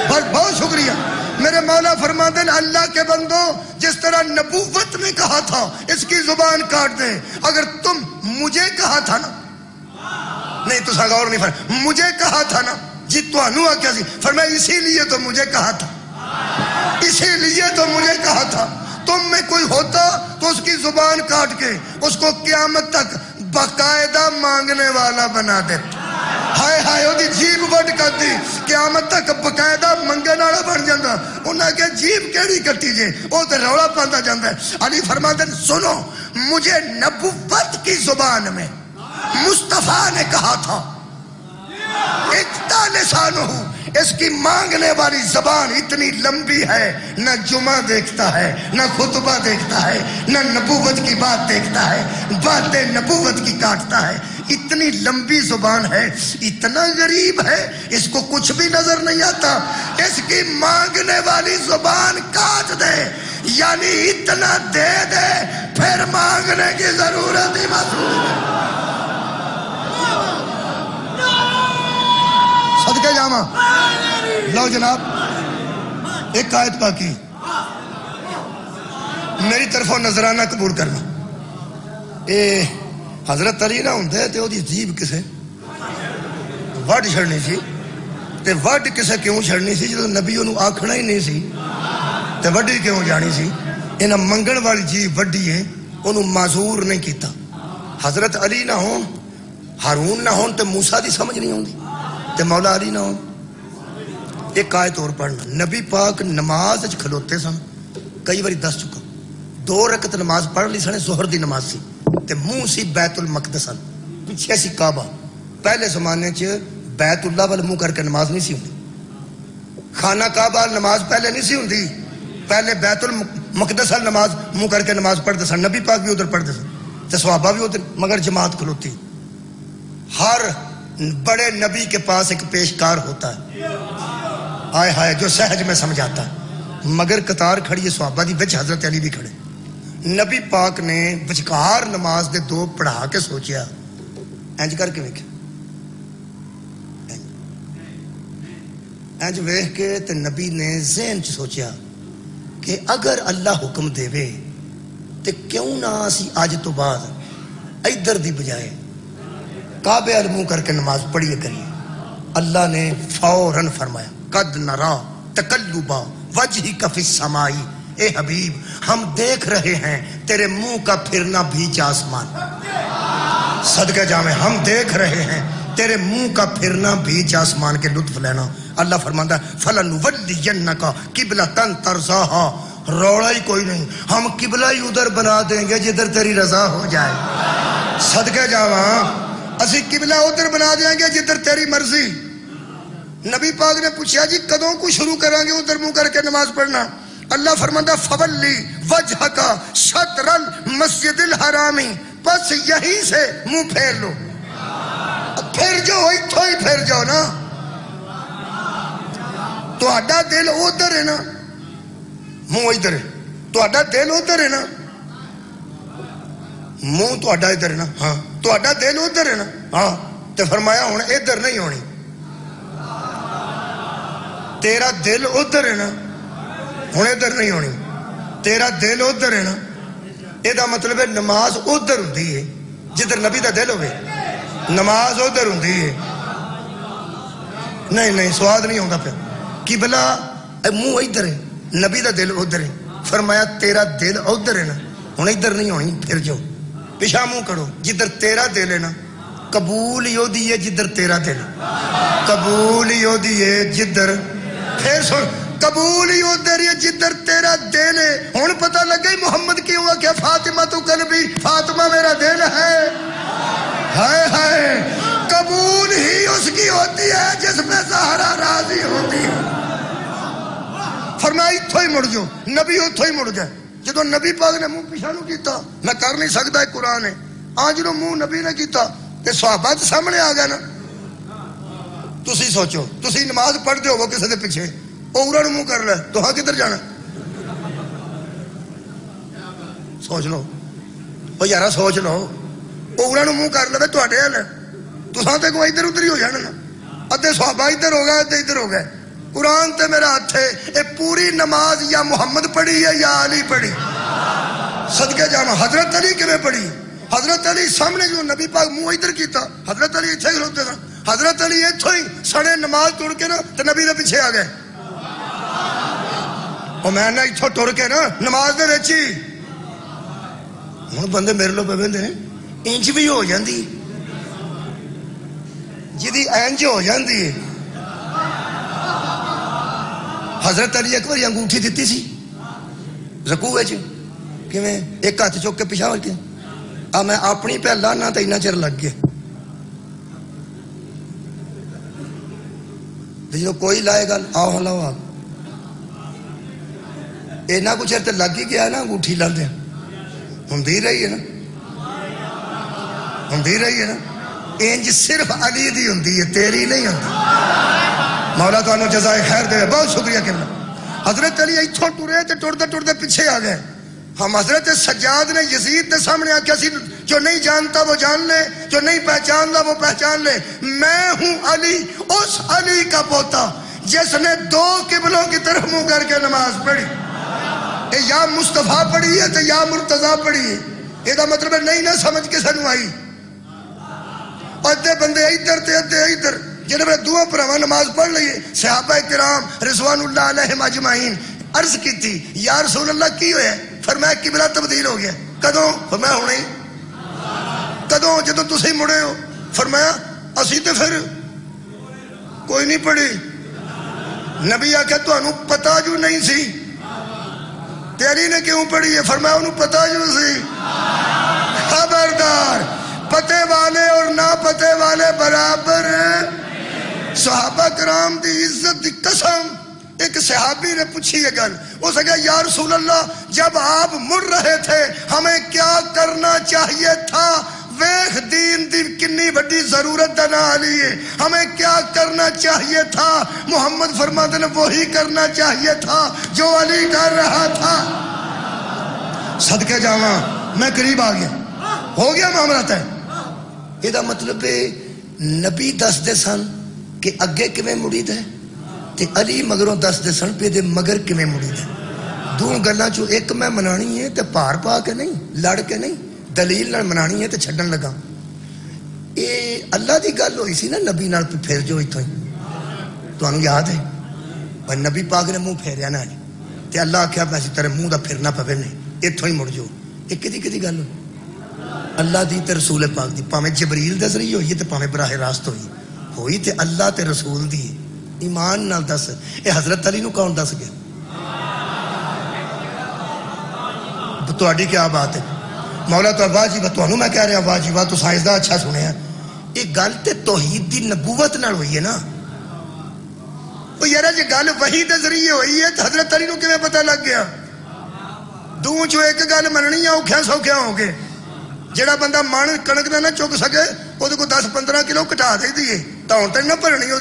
بہت بہت شکریہ۔ میرے مولا فرماتے ہیں اللہ کے بندو، جس طرح نبوت نے کہا تھا اس کی زبان کاٹ دیں، اگر تم مجھے کہا تھا نا، نہیں تو غور نہیں فرمایا، مجھے کہا تھا نا جی تو انو آ کیا سی، فرمایا اسی لیے تو مجھے کہا تھا، اسی لیے تو مجھے کہا تھا تم میں کوئی ہوتا تو اس کی زبان کاٹ کے اس کو قیامت تک باقاعدہ مانگنے والا بنا دیتا۔ ہائے ہائے وہ جیب وڈ کر دی، قیامت تک باقاعدہ منگن والا بن جاتا۔ انہاں کہ جیب کیڑی کٹی جے، وہ تو روڑا پاندا جاندا ہے۔ علی فرماتے ہیں سنو، مجھے نبوت کی زبان میں مصطفیٰ نے کہا تھا اکتا لسانہ، اس کی مانگنے والی زبان اتنی لمبی ہے، نہ جمعہ دیکھتا ہے، نہ خطبہ دیکھتا ہے، نہ نبوت کی بات دیکھتا ہے، باتیں نبوت کی کاٹتا ہے، اتنی لمبی زبان ہے، اتنا غریب ہے، اس کو کچھ بھی نظر نہیں آتا، اس کی مانگنے والی زبان کاٹ دے، یعنی اتنا دے دے پھر مانگنے کی ضرورت ہی محسوس ہے۔ صدقے جامع لو جناب، ایک آیت باقی میری طرفوں نظرانہ قبول کرنا۔ اے حضرت علی نہ ہوندے تے او دی جیب کسے وڈ چھڑنی سی، تے وڈ کسے کیوں چھڑنی سی جدوں نبی انہوں آکھنا ہی نہیں سی تے وڈی کیوں جانی سی؟ انہاں منگن والی جیب وڈی ہے، انہوں معذور نہیں کیتا۔ حضرت علی نہ ہون، ہارون نہ ہون تے موسیٰ دی سمجھ نہیں ہوندی تے مولا علی نہ ہون۔ ایک آیت اور پڑھنا، نبی پاک نماز کھلوتے سن، کئی باری دس چکا، 2 رکعت نماز پڑھ لی سنے، ظہر دی نماز سی تے منہ سی بیت المقدس، پیچھے سی کعبہ۔ پہلے زمانے چ بیت اللہ وال منہ کر کے نماز نہیں سی ہوندی، خانہ کعبہ نماز پہلے نہیں سی ہوندی، پہلے بیت المقدس نماز منہ کر کے نماز پڑھتے سن، نبی پاک بھی ادھر پڑھتے سن تے صحابہ بھی ادھر، مگر جماعت کھلوتی۔ ہر بڑے نبی کے پاس ایک پیشکار ہوتا ہے، آئے ہائے، جو سہج میں سمجھاتا ہے، مگر قطار کھڑی ہے صحابہ دی وچ حضرت علی بھی کھڑے۔ نبی پاک نے وچکار نماز دے 2 پڑھا کے سوچیا، انج کر کے ویکھیا، انج ویکھ کے تے نبی نے ذہن چ سوچیا کہ اگر اللہ حکم دے وے تے کیوں نہ اسی اج تو بعد ادھر دی بجائے کعبے ال منہ کر کے نماز پڑھیے کریے۔ اللہ نے فوراً فرمایا قد نرا تقلب وجہک فی السماء، اے حبیب ہم دیکھ رہے ہیں تیرے منہ کا پھرنا بھیچ آسمان۔ صدقہ جامع، ہم دیکھ رہے ہیں تیرے منہ کا پھرنا بھیچ آسمان کے لطف لینا۔ اللہ فرماتا ہے فَلَنُوَلِّيَنَّكَ قِبْلَةً تَرْضَاهَا، روڑا ہی کوئی نہیں، ہم قبلہ ہی ادھر بنا دیں گے جدھر تیری رضا ہو جائے۔ صدقہ جامع، اسی قبلہ ادھر بنا دیں گے جدھر تیری مرضی۔ نبی پاک نے پوچھا جی کدوں کو شروع کریں گے ادھر منہ کر کے نماز پڑھنا؟ اللہ فرماتا فولی وجہک شطر المسجد الحرام، بس یہیں سے منہ پھیر لو، پھر جو اتھو ہی پھر جاؤ نا، تو آڈا دل ادھر ہے نا، منہ ادھر ہے، تو آڈا دل ادھر ہے نا، منہ تو آڈا ادھر ہے نا، ہاں تو آڈا دل ادھر ہے نا، ہاں تو فرمایا ہوں ادھر نہیں ہونی، تیرا دل ادھر ہے نا، ہوں ادھر نہیں ہونی، تیرا دل ادھر ہے نا، یہ مطلب ہے نماز ادھر ہوندی ہے جدھر نبی دا دل ہوئے، نماز ادھر ہوندی ہے۔ نہیں نہیں سواد نہیں ہوتا پھر، قبلہ منہ ادھر ہے، نبی دا دل ادھر ہے، فرمایا تیرا دل ادھر ہے نا، ہوں ادھر نہیں ہونی، پھر جو پیچھا منہ کرو جدھر تیرا دل ہے نا، قبول ہی ہوتی ہے جدھر تیرا دل، قبول ہی ہوتی ہے جدھر، پھر سن قبول ہی ادھر ہے جدھر تیرا دل ہے۔ ہوں پتہ لگا ہی محمد کی ہوا کہ فاطمہ تو قلبی، فاطمہ میرا دل ہے، ہائے ہائے، قبول ہی اس کی ہو ہوتی ہے جس میں زہرا راضی ہوتی ہے. فرمایا اتھو ہی مڑ جو. نبی اتھو ہی مڑ گئے. جدو نبی پاک نے منہ پیچھے نو کیتا میں کر نہیں سکتا ہے قرآن ہے آج جدو منہ نبی نے کیتا تے صحابہ سامنے آ گیا نا. تسی سوچو تسی نماز پڑھتے ہو کسی دے پیچھے اوراں منہ کر لے تو ہاں کدھر جانا؟ سوچ لو او یارا سوچ لو اوراں منہ کر لے تواڈے حل تساں تے کوئی ادھر ادھر ہی ہو جانا نا. ادھے صحابہ ادھر ہو گئے ادھے ادھر ہو گئے. قرآن تے میرا ہاتھ ہے اے پوری نماز یا محمد پڑھی ہے یا علی پڑھی. صدقے جاواں حضرت علی کیویں پڑھی؟ حضرت علی سامنے جو نبی پاک منہ ادھر کیتا حضرت علی اتھے کھلوتے سن. حضرت علی اتھوں ہی سڑے نماز ٹر کے نا تے نبی دے پیچھے آ گئے. اور میں نا اتھوں ٹر کے نا نماز دے وچ ہی ہن بندے میرے لو پہ بہندے نے انج بھی ہو جاندی جدی انج ہو جاندی ہے. حضرت علی ایک بار انگوٹھی دیتی سی رکوع وچ کیویں ایک ہاتھ چک کے پیچھے ہو کے آ میں اپنی پہ لانا تے اتنا چر لگ گیا. جو کوئی لائے گا آؤ ہلاؤ آ اینا کچھ چر تے لگ ہی گیا نا انگوٹھی لاندے ہوندی رہی ہے نا ہوندی رہی ہے نا. انج صرف علی دی ہوندی ہے تیری نہیں ہوندی. مولا تانوں جزائے خیر دے. بہت شکریہ کرنا. حضرت علی اتھوں ٹرے تے ٹرتے ٹرتے پیچھے آ گئے. ہم حضرت سجاد نے یزید کے سامنے آکھیا سی جو نہیں جانتا وہ جان لے جو نہیں پہچانتا وہ پہچان لے میں ہوں علی اس علی کا پوتا جس نے 2 قبلوں کی طرف منہ کر کے نماز پڑھی. یا مصطفیٰ پڑھی ہے تو یا مرتضیٰ پڑھی ہے. یہ مطلب ہے نہیں نہ سمجھ کے سنو آئی ادھے بندے ادھر تے ادھے ادھر جنہوں نے دو پراواں نماز پڑھ لئیے. صحابہ کرام رضوان اللہ علیہم اجمعین عرض کی تھی یا رسول اللہ کی ہوئے؟ فرمایا قبلہ تبدیل ہو گیا. کدوں؟ فرمایا ہونے ہی. کدوں؟ جدوں تسی مڑے ہو. فرمایا اسی تے پھر کوئی نہیں پڑھی. نبی آکھیا تانوں پتہ جو نہیں سی تیری نے کیوں پڑھی ہے؟ فرمایا انہوں پتہ جو سی. خبردار پتے والے اور نہ پتے والے برابر. صحابہ کرام دی عزت دی قسم ایک صحابی نے پوچھی یہ گل. اس نے کہا یا رسول اللہ جب آپ مڑ رہے تھے ہمیں کیا کرنا چاہیے تھا؟ ویخ دین دی کنی بڑی ضرورت دا نہ علی ہے. ہمیں کیا کرنا چاہیے تھا؟ محمد فرماتے نے وہی کرنا چاہیے تھا جو علی کر رہا تھا. صدقے جاواں میں قریب آ گیا ہو گیا معاملہ طے. یہ مطلب ہے نبی دس دے سن کہ اگے کیویں مڑی دے تے علی مگروں دس دے سن پہ دے مگر کیویں مڑی دے. دو گلاں چوں ایک میں منانی ہے تے پار پا کے نہیں لڑ کے نہیں دلیل نال منانی ہے تے چھڈن لگا. اے اللہ دی گل ہوئی سی نا نبی نال پھر جو ایتھوں ہی تانوں یاد ہے پر نبی پاک نے منہ پھیریا نا تے اللہ آکھیا میں تیرے منہ دا پھرنا پوے نہیں ایتھوں ہی مڑ جو. اے کدی گل ہوئی اللہ دی تے رسول پاک دی پاویں جبریل دے ذریعے ہوئی تے پاویں براہ راست ہوئی تے اللہ تے رسول دی. ایمان نال دس اے حضرت علی نو کون دس گیا؟ تہاڈی کیا بات ہے مولا تو واہ جی تانوں میں کہہ رہا واہ جی واہ تو سائنسداں اچھا سنیا. یہ گل تے توحید دی نبوت نال ہوئی ہے نا. او یارا جے گل وحی دے ذریعے ہوئی ہے تے حضرت علی نو کیویں پتہ لگ گیا؟ دو چوں ایک گل مننی ہے اوکھیاں سوکھیاں ہو کے. جڑا بندہ من کنک نہ چک سکے وہ کو 10-15 کلو کٹا دے دیے تو تک نہ بھرنی وہ.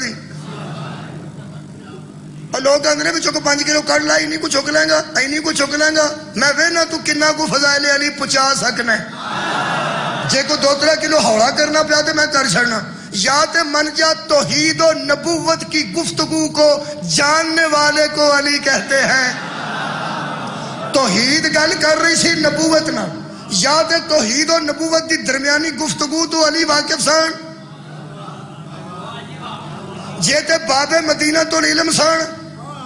لوگ آدھے بھی چک 5 کلو کٹ لا اینی کو چک لیں گا اینی کو چک لیں گا. میں وہنا تو کنا کو فضائل علی پہنچا سکنا ہے. جے کو 2-3 کلو ہولا کرنا پیا تو میں کر چھڑنا. یا تے من جا توحید و نبوت کی گفتگو کو جاننے والے کو علی کہتے ہیں. توحید گل کر رہی سی نبوت نہ یا تے توحید و نبوت دی درمیانی گفتگو تو علی واقف سن. جے تے باب مدینہ تو علم سن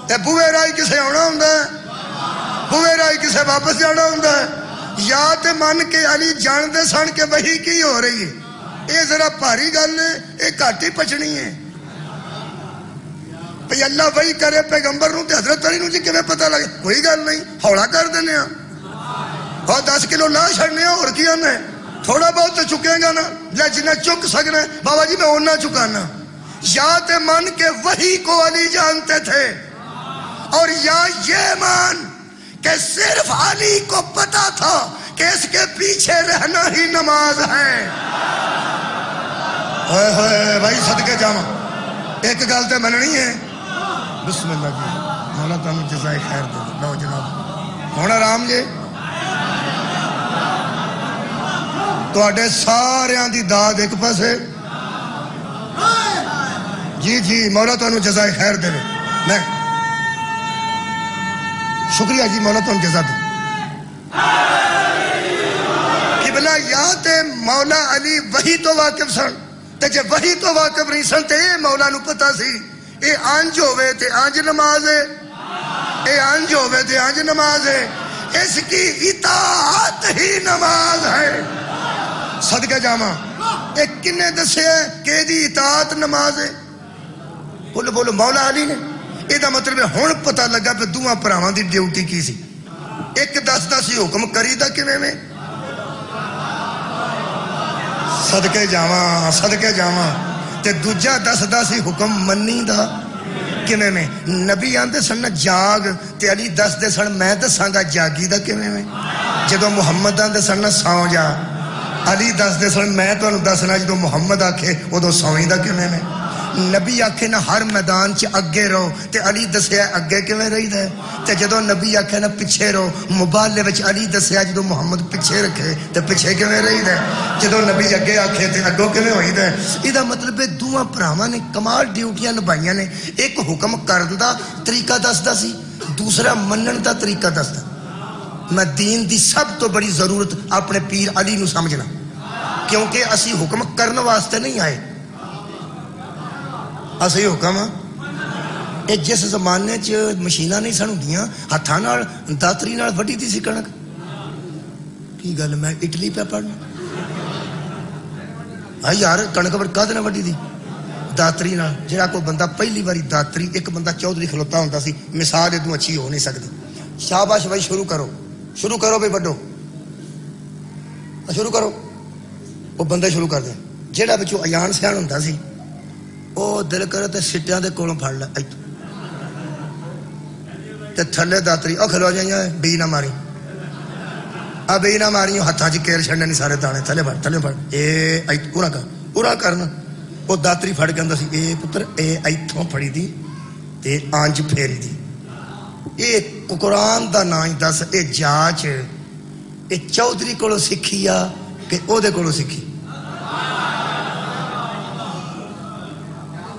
تے بوئے رائی کسے آنا ہوندا ہے بوئے رائی کسے واپس جانا ہوندا ہے. یا تے من کے علی جان دے سن کے وحی کی ہو رہی ہے. اے ذرا بھاری گل ہے اے گھٹ ہی پچنی ہے. بھئی اللہ وحی کرے پیغمبر نو تے حضرت علی نو جی کیویں پتہ لگے؟ کوئی گل نہیں ہولا کر دینے ہاں اور 10 کلو لا چھڑنے ہاں اور کیا نے تھوڑا بہت تو چکے گا نا لے جنہیں چک سکنا ہے بابا جی میں اونا چکانا. یاد مان کے وحی کو علی جانتے تھے، اور یا یہ مان کہ صرف علی کو پتا تھا کہ اس کے پیچھے رہنا ہی نماز ہے۔ ہوئے ہوئے بھائی صدقے جاواں، ایک گل تے مننی ہے۔ بسم اللہ جی، مولا تمہیں جزائے خیر دے۔ لو جناب ہن آرام جی، تواڈے ساریاں دی داد ایک پاسے۔ جی جی مولا تمہیں جزائے خیر دے۔ میں شکریہ جی، مولا تمہیں جزا دے۔ قبلہ یا تے مولا علی وحی تو واقف سن، تے جے وحی تو واقف نہیں سن تے اے مولا نو پتا سی اے آنج ہوئے تے آنج نماز ہے، اے آنج ہوئے تے آنج نماز ہے، اس کی اطاعت ہی نماز ہے۔ صدقہ جاواں، اے کنے دسے کہ دی اطاعت نماز ہے؟ بولو بولو، مولا علی نے۔ یہ مطلب ہن پتہ لگا پہ دوواں پراواں دی ڈیوٹی کی سی۔ ایک دسدا سی حکم کری دا کیویں میں، صدقے جاواں صدقے جاواں، تے دوجا دسدا سی حکم منی دا کیویں میں۔ نبی آندے سن جاگ، تے علی دسدے سن میں دساں گا جاگی دا کیویں میں۔ جدوں محمد آندے سن سو جا، علی دسدے سن میں تانوں دسنا جدوں محمد آکھے ادوں سویں دا کیویں میں۔ نبی آکھے نہ ہر میدان چ اگے رہو، تے علی دسیا اگے کیویں رہیدا ہے، تے جدوں نبی آکھے نہ پیچھے رہو، مبالغے وچ علی دسیا جدوں محمد پیچھے رکھے تے پیچھے کیویں رہیدا ہے، جدوں نبی اگے آکھے تے اگوں کیویں ہوئیدا ہے۔ ایدا مطلب ہے دوواں بھراواں نے کمال ڈیوٹیاں نبھائیاں نے۔ ایک حکم کرن دا طریقہ دسدا سی، دوسرا منن دا طریقہ دسدا۔ میں دین دی سب تو بڑی ضرورت اپنے پیر علی نو سمجھنا، کیونکہ اسی حکم کرن واسطے نہیں آئے، اسی حکم اے جس زمانے چ مشیناں نہیں سن ہوندیاں، ہتھاں نال داتری نال وڈی دی سی کنک۔ کی گل میں اٹلی پہ پڑھنا؟ ہاں یار کنک کد نہ وڈی دی داتری نال۔ جہاں کوئی بندہ پہلی باری داتری، ایک بندہ چودھری کھلوتا ہوندا سی، مثال ادوں اچھی ہو نہیں سکتی۔ شاباش بھائی، شروع کرو شروع کرو بھائی، وڈو شروع کرو۔ وہ بندے شروع کر دیں، جہاں بچوں ایان سیاح ہوندا سی، وہ دل کرے تے سٹیاں دے کولوں پھڑ لے تے تھلے داتری او کھلو جائیاں، بی نہ ماری، آ بی نہ ماری، ہاتھاں چ کیر چھڑنے نہیں سارے دانے، تھلے پھڑ تھلے پھڑ، اے پورا کر پورا کرنا۔ وہ داتری پھڑ کے آندا سی، اے پتر اے ایتھوں پھڑی دی تے آنج پھیری دی۔ اے قرآن دا نا ہی دس، اے جاچ اے چودھری کولوں سکھی آ کہ او دے کولوں سکھی؟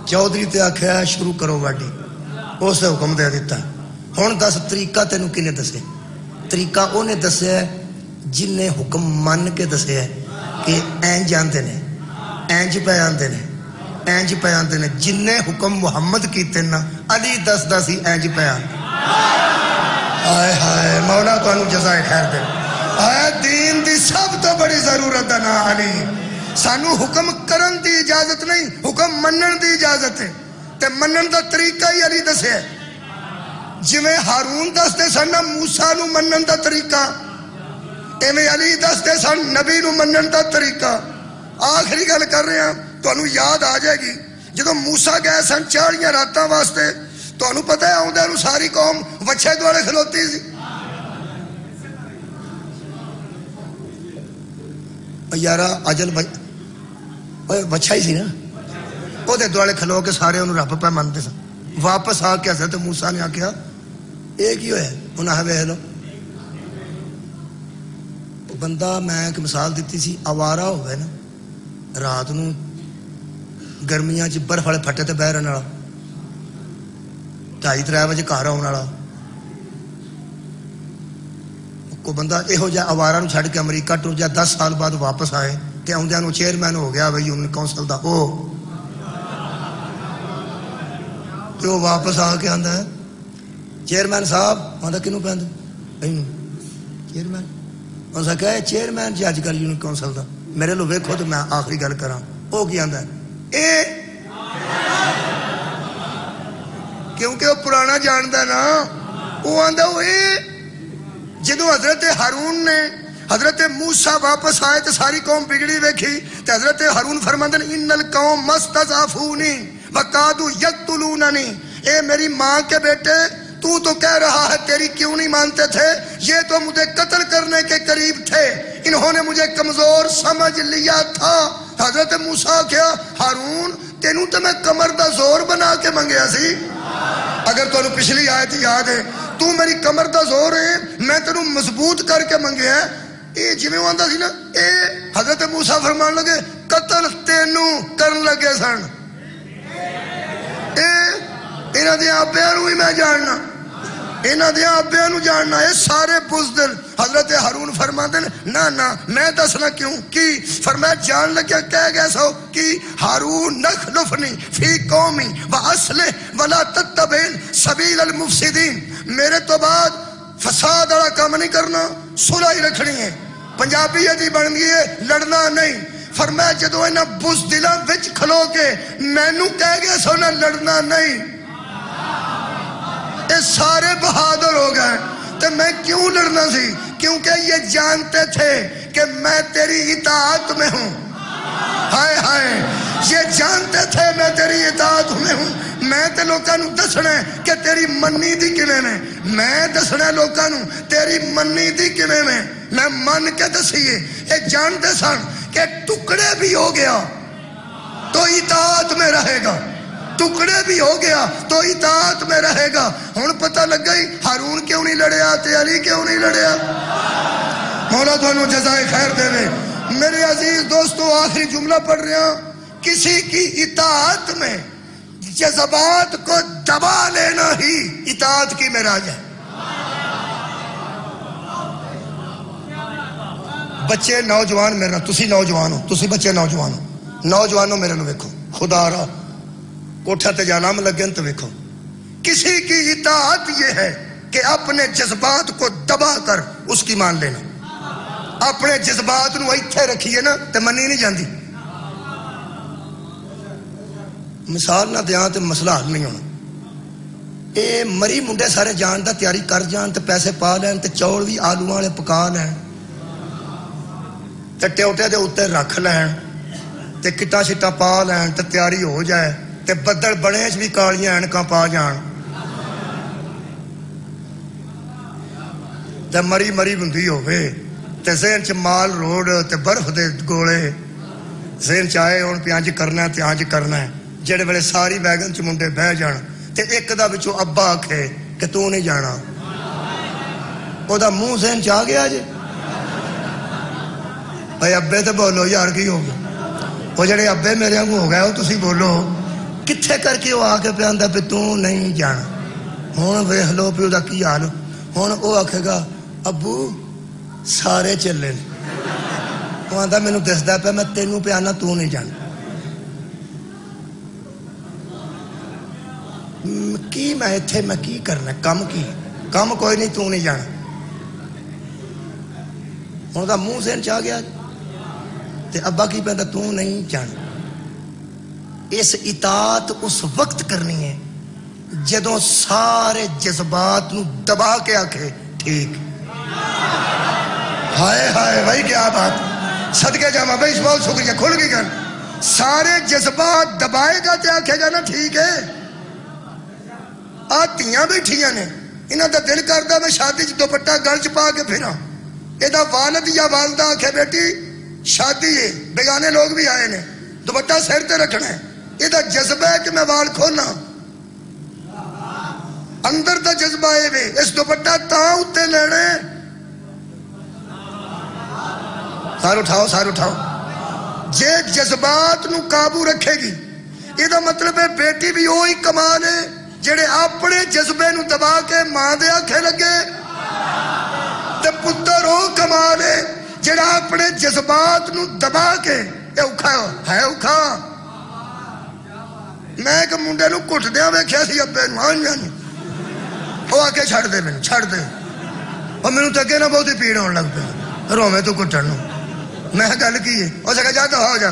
چودھری تے آکھیا شروع کرو واڈی، اس نے حکم دے دیتا۔ ہن دس طریقہ تینوں کنے دسے؟ طریقہ اونے دسیا جن نے حکم من کے دسیا کہ اینج آندے نے، اینج پہ آندے نے، اینج پہ آندے نے۔ جن نے حکم محمد کیتے نا، علی دسدا سی اینج پہ آندے۔ ہائے ہائے، مولا تانوں جزائے خیر دے۔ اے دین دی سب تو بڑی ضرورت ہے نا علی۔ سانو حکم کرن دی اجازت نہیں، حکم منن دی اجازت ہے، تے منن دا طریقہ ہی علی دسے۔ جویں ہارون دستے سن موسیٰ نو منن دا طریقہ، ایویں علی دستے سن نبی نو منن دا طریقہ۔ آخری گل کر رہے ہیں، تانوں یاد آ جائے گی جدوں موسیٰ گئے سن 40 راتاں واسطے، تانوں پتہ ہے آوندے نو ساری قوم وچھے دوڑے کھلوتی سی۔ یارا اجل بچھا ہی سی نا، وہ دوالے کھلو کے سارے انہوں رب پہ منتے سن۔ واپس آ کے حضرت موسیٰ نے آکھیا اے کی ہویا؟ انہاں ویکھ لو بندہ، میں ایک مثال دیتی سی، آوارہ ہوئے نا رات نو گرمیاں چ برف والے پھٹے تے بہ رہن والا، 2:30 بجے گھر آن والا کو بندہ یہو جہا آوارہ نو چھڈ کے امریکہ ٹر جا، 10 سال بعد واپس آئے تے آؤندیاں نو چیئرمین ہو گیا بھائی یونین کونسل دا، او تے وہ واپس آ کے آندا ہے چیئرمین صاحب، آندا کینوں پہندا اینوں چیئرمین، اس کہا ہے چیئرمین جی اج کل یونین کونسل دا، میرے لو ویکھو تے میں آخری گل کراں۔ او کی آندا ہے اے، کیونکہ وہ پرانا جاندا نا، وہ آندا اے جدو حضرت ہارون نے حضرت موسیٰ واپس آئے تو ساری قوم بگڑی ویکھی تے حضرت ہارون فرماندے ان القوم مستضعفونی وقادو یقتلوننی، اے میری ماں کے بیٹے تو کہہ رہا ہے تیری کیوں نہیں مانتے تھے؟ یہ تو مجھے قتل کرنے کے قریب تھے، انہوں نے مجھے کمزور سمجھ لیا تھا۔ حضرت موسیٰ کیا ہارون تینوں تو میں کمر دا زور بنا کے منگیا سی۔ اگر تو پچھلی آیت یاد ہے، تو میری کمر دا زور ہے، میں تینوں مضبوط کر کے منگیا ہے۔ اے جویں آندا سی نا، اے حضرت موسیٰ فرمان لگے قتل تینوں کرن لگے سن، اے انہاں دے آبیاں نوں ہی میں جاننا، انہاں دے آبیاں نوں جاننا، اے سارے بزدل۔ حضرت ہارون فرماندے نہ میں دسنا کیوں کی؟ فرمایا جان لگیا کہہ گیا سو کی ہارون نخلفنی فی قومی واصلح ولا تتبع سبیل المفسدین، میرے تو بعد فساد والا کام نہیں کرنا، صلح ہی رکھنی ہے۔ پنجابی دی بن گئی ہے لڑنا نہیں۔ فرمایا جدو انہاں بزدلاں وچ کھلو کے مینوں کہہ گیا سو نہ لڑنا نہیں، یہ سارے بہادر ہو گئے، تو میں کیوں لڑنا سی؟ کیونکہ یہ جانتے تھے کہ میں تیری اطاعت میں ہوں۔ ہائے ہائے، یہ جانتے تھے میں تیری اطاعت میں ہوں۔ میں تے لوکاں نوں دسنا کہ تیری منی دی کیویں میں، میں دسنا لوکاں نوں تیری منی دی کیویں میں من کے دسیے۔ یہ جانتے سن کہ ٹکڑے بھی ہو گیا تو اطاعت میں رہے گا، ٹکڑے بھی ہو گیا تو اطاعت میں رہے گا۔ ہن پتہ لگ گئی ہارون کیوں نہیں لڑیا تے علی کیوں نہیں لڑیا۔ مولا تھانوں جزائے خیر دے۔ میرے عزیز دوستو، آخری جملہ پڑھ رہے ہیں، کسی کی اطاعت میں جذبات کو دبا لینا ہی اطاعت کی معراج ہے۔ بچے نوجوان میرے تسی نوجوان ہو، تسی بچے نوجوان ہو، نوجوانوں میرے نو ویکھو، خدا را کوٹھا تے جانام لگن تو ویکھو، کسی کی اطاعت یہ ہے کہ اپنے جذبات کو دبا کر اس کی مان لینا۔ اپنے جذبات نو ایتھے رکھیے نا تے منی نہیں جاندی۔ مثال نہ دیاں تے مسئلہ حل نہیں ہونا۔ اے مری منڈے سارے جان دا تیاری کر جان تے پیسے پا لین تے چول بھی آلو والے پکا لین تے ٹیوٹے دے اوتے رکھ لین تے کٹا شٹا پا لین تے تیاری ہو جائے تے بدل بڑے بھی کالیاں اینکاں پا جان تے مری مری بندی ہوئے تے ذہن چ مال روڈ تے برف دے گولے، ذہن چاہے ہن پیانج کرنا ہے تے آنج کرنا ہے، جڑے ویلے ساری ویگن چ منڈے بہ جان تے ایک دا وچوں ابا آکھے کہ تو نہیں جانا، او دا منہ ذہن چ آ گیا جے بھائی ابے تے بولو یار کی ہو گیا، وہ جڑے ابے میرے کو ہو گئے وہ تسی بولو کتھے کر کے وہ آ کے پہ آندا پہ تو نہیں جانا۔ ہن ویکھ لو پہ دا کی حال، ہن وہ آکھے گا ابو سارے چلے، وہ آندا مینوں دسدا پہ میں تینوں پہ آنا تو نہیں جانا۔ کی میں ایتھے میں کی کرنا کم کی کم کوئی نہیں تو نہیں جانا، ہن دا منہ ذہن چ آ گیا تے ابا کی پہندا تو نہیں جانا۔ اس اطاعت اس وقت کرنی ہے جدوں سارے جذبات نو دبا کے آکھے ٹھیک۔ ہائے ہائے بھائی کیا بات، صدقے جاواں بھائی بہت شکریہ، کھل گئی گل۔ سارے جذبات دبائے گا تے آکھے گا نا ٹھیک ہے۔ آتیاں بیٹھیاں نے، انہاں دا دل کردا میں شادی چ دوپٹہ گل چ پا کے پھراں، اے دا والد یا والدہ آکھے بیٹی شادی ہے، بیگانے لوگ بھی آئے نے، دوپٹہ سر تے رکھنا ہے، یہ دا جذبہ ہے کہ میں وال کھولنا، اندر دا جذبہ ہے وے اس دوپٹہ تاں اتے لینے۔ سار اٹھاؤ سار اٹھاؤ، جے جذبات نو قابو رکھے گی، یہ دا مطلب ہے بیٹی بھی وہی کمال ہے جڑے اپنے جذبے نو دبا کے ماں دے آکھے لگے، تے پتر وہ کمال ہے جڑا اپنے جذبات نو دبا کے اے اوکھا ہے اوکھا۔ میں ایک منڈے نو کٹ دیا ویکھیا سی ابے نو، وہ آ کے چھڑ دے مینوں چھڑ دے، اور مینوں تے اگے نہ بہت پیڑ ہون لگ پئی، روویں تو کٹن نو۔ میں گل کی ہے، وہ سکا جا دفاع ہو جا،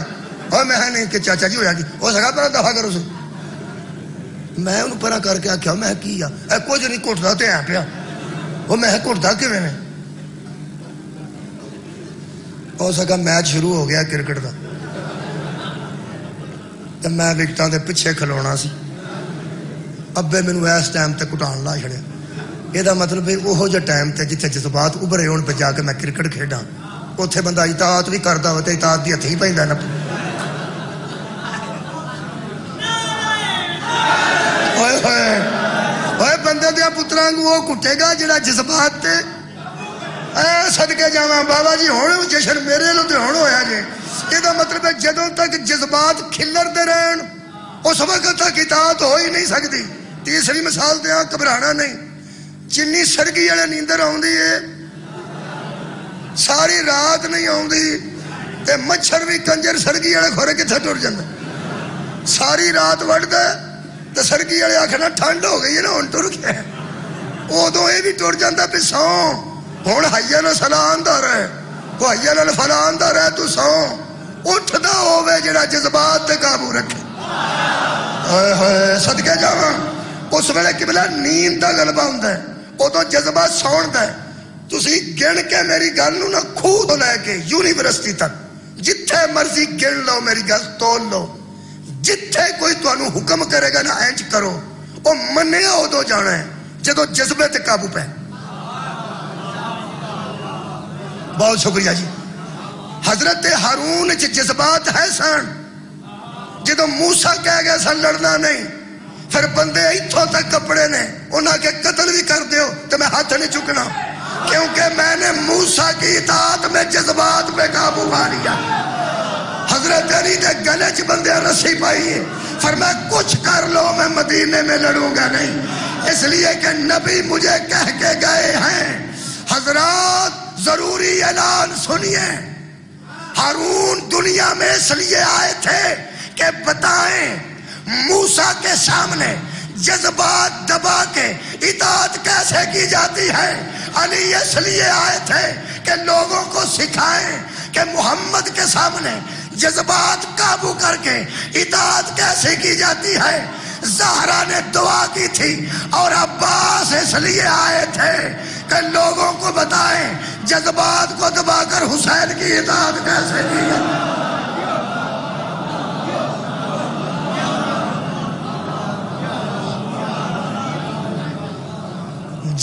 اور میں نہیں کہ چاچا جی ہویا کی، وہ سکا پرا دفاع کرو سی۔ میں انہوں پرا کر کے آکھیا میں کی آ اے کچھ نہیں کٹدا تے ہے پیا، وہ میں کٹدا کیویں نے؟ ہو سکا میچ شروع ہو گیا کرکٹ کا، تو میں وکٹاں دے پیچھے کھلونا سی، ابے مینوں اس ٹائم تے کٹان لا چھڑیا۔ یہ مطلب وہ جہ ٹائم تے جتنے جذبات ابھرے ہون پہ جا کے میں کرکٹ کھیڈاں، اتنے بندہ اطاعت بھی کرتا ہو تو اطاعت دی ہتھی پہ نا۔ بندے دیا پتراں کو وہ کٹے گا جڑا جذبات تے صدقے جاواں بابا جی ہوں جشن میرے لو تے ہوں ہویا جے۔ یہ مطلب ہے جدوں تک جذبات کھلردے رہن اس وقت تک اطاعت ہو ہی نہیں سکتی۔ تیسری مثال دیاں، گھبرانا نہیں۔ جنی سرگی والے نیندر آندی ہے ساری رات نہیں آندی، تے مچھر بھی کنجر سرگی والے کھورے کتنے ٹر جاندے، ساری رات وڑدا تے سرگی والے آکھنا ٹھنڈ ہو گئی ہے نا ہن ٹر گیا، ادوں یہ بھی ٹر جاندا پہ سو ہن حیا نال صلاح آندا رہے، وہ حیا نال فلاح آندا رہے تو سو اٹھدا ہوے جڑا جذبات تے قابو رکھے۔ ہائے ہائے صدقے جاواں، اس ویلے قبلہ نیند دا غلبہ ہوندا ہے، ادو جذبہ سون دا ہے۔ تسی گن کے میری گل نو نہ خوہ تو لے کے یونیورسٹی تک جتھے مرضی گن لو، میری گل تول لو، جتھے کوئی تانوں حکم کرے گا نا اینج کرو، او منیا ادو جانا ہے جدو جذبے تے قابو پہ۔ بہت شکریہ جی۔ حضرت ہارون چ جذبات ہے سن، جدو موسیٰ کہہ گئے سن لڑنا نہیں، پھر بندے اتھوں تک کپڑے نے انہاں کے قتل بھی کر دیو تو میں ہاتھ نہیں چکنا، کیونکہ میں نے موسیٰ کی اطاعت میں جذبات پہ قابو پا لیا۔ حضرت علی دے گلے چ بندے رسی پائی ہے، فرمایا کچھ کر لو میں مدینے میں لڑوں گا نہیں، اس لیے کہ نبی مجھے کہہ کے گئے ہیں۔ حضرات ضروری اعلان سنیے، ہارون دنیا میں اس لیے آئے تھے کہ بتائیں موسیٰ کے سامنے جذبات دبا کے اطاعت کیسے کی جاتی ہے۔ علی اس لیے آئے تھے کہ لوگوں کو سکھائیں کہ محمد کے سامنے جذبات قابو کر کے اطاعت کیسے کی جاتی ہے۔ زہرا نے دعا کی تھی اور عباس اس لیے آئے تھے کہ لوگوں کو بتائیں جذبات کو دبا کر حسین کی اطاعت کیسے کی جاتی ہے۔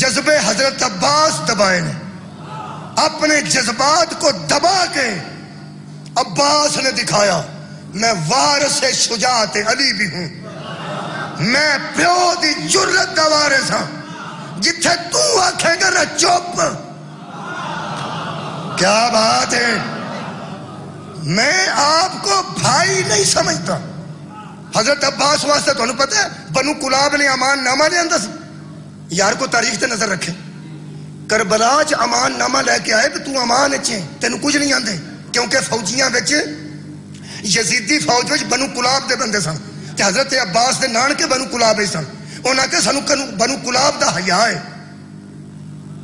جذبے حضرت عباس دبائے نے، اپنے جذبات کو دبا کے عباس نے دکھایا میں وارث شجاعت علی بھی ہوں، میں پیو دی جرت دا وارث ہاں، جتھے تو آکھے گا نہ چپ۔ کیا بات ہے، میں آپ کو بھائی نہیں سمجھتا۔ حضرت عباس واسطے تو انہوں پتہ ہے بنو کلاب نے امان نامہ لے اندر یار کو تاریخ تے نظر رکھے، کربلا چ امان نامہ لے کے آئے کہ تو امان اچھے تینوں کچھ نہیں آندے، کیونکہ فوجیاں وچ یزیدی فوج وچ بنو کلاب دے بندے سن تے حضرت عباس دے نان کے بنو کلاب ہی سن، انہاں کہ سانو بنو کلاب دا حیا ہے،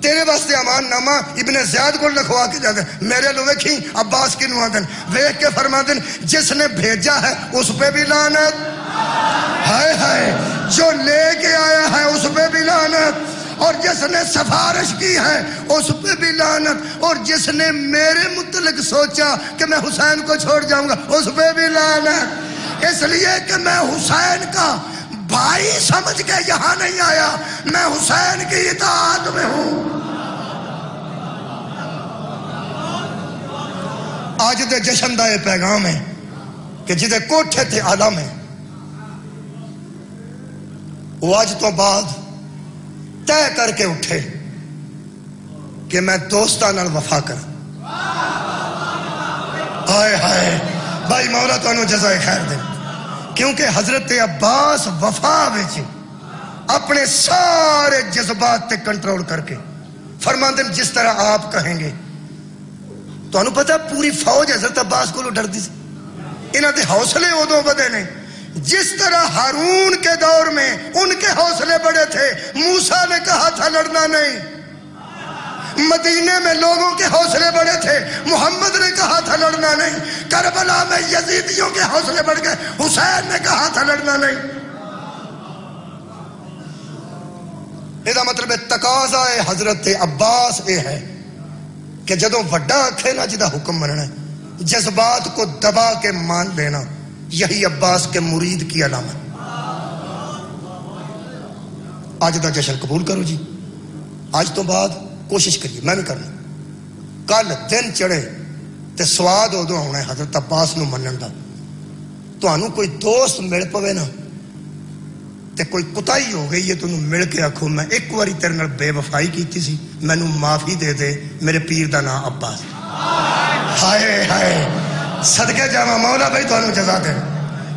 تیرے واسطے امان نامہ ابن زیاد کو لکھوا کے جاتے، میرے لو ویکھی عباس کی نو آدن ویکھ کے فرما دن جس نے بھیجا ہے اس پہ بھی لعنت، ہائے ہائے جو لے کے آیا ہے اس پہ بھی لعنت، اور جس نے سفارش کی ہے اس پہ بھی لعنت، اور جس نے میرے متعلق سوچا کہ میں حسین کو چھوڑ جاؤں گا اس پہ بھی لعنت، اس لیے کہ میں حسین کا بھائی سمجھ کے یہاں نہیں آیا، میں حسین کی اطاعت میں ہوں۔ آج دے جشن دا یہ پیغام ہے کہ جدے کوٹھے تھے عالم ہے، وہ آج تو بعد طے کر کے اٹھے کہ میں دوستاں نال وفا کر۔ ہائے ہائے بھائی مولا تو انہوں جزائے خیر دے، کیونکہ حضرت عباس وفا وچ اپنے سارے جذبات تے کنٹرول کر کے فرماندن جس طرح آپ کہیں گے۔ تو انہوں پتہ پوری فوج حضرت عباس کو ڈر دی سی، انہاں دے حوصلے ادوں بدے نے، جس طرح ہارون کے دور میں ان کے حوصلے بڑے تھے، موسیٰ نے کہا تھا لڑنا نہیں، مدینے میں لوگوں کے حوصلے بڑے تھے، محمد نے کہا تھا لڑنا نہیں، کربلا میں یزیدیوں کے حوصلے بڑھ گئے، حسین نے کہا تھا لڑنا نہیں۔ یہ مطلب تقاضا حضرت عباس یہ ہے کہ جدوں وڈا آکھے نا جدا حکم مننا ہے، جذبات کو دبا کے مان لینا، یہی عباس کے مرید کی علامت. آج دا جشن قبول کرو جی. آج تو بعد کوشش کریے، میں بھی کرنا. کل دن چڑھے تے سواد ادو آنا ہے حضرت عباس نو منن دا. تمہوں کوئی دوست مل پوے نا تے کوئی کتائی ہو گئی ہے تو مل کے آخو میں ایک باری تیرے نال بے وفائی کیتی سی، مینو معافی دے دے، میرے پیر دا نام عباس. ہائے ہائے صدقے جاواں مولا بھائی تمہوں جزا دے.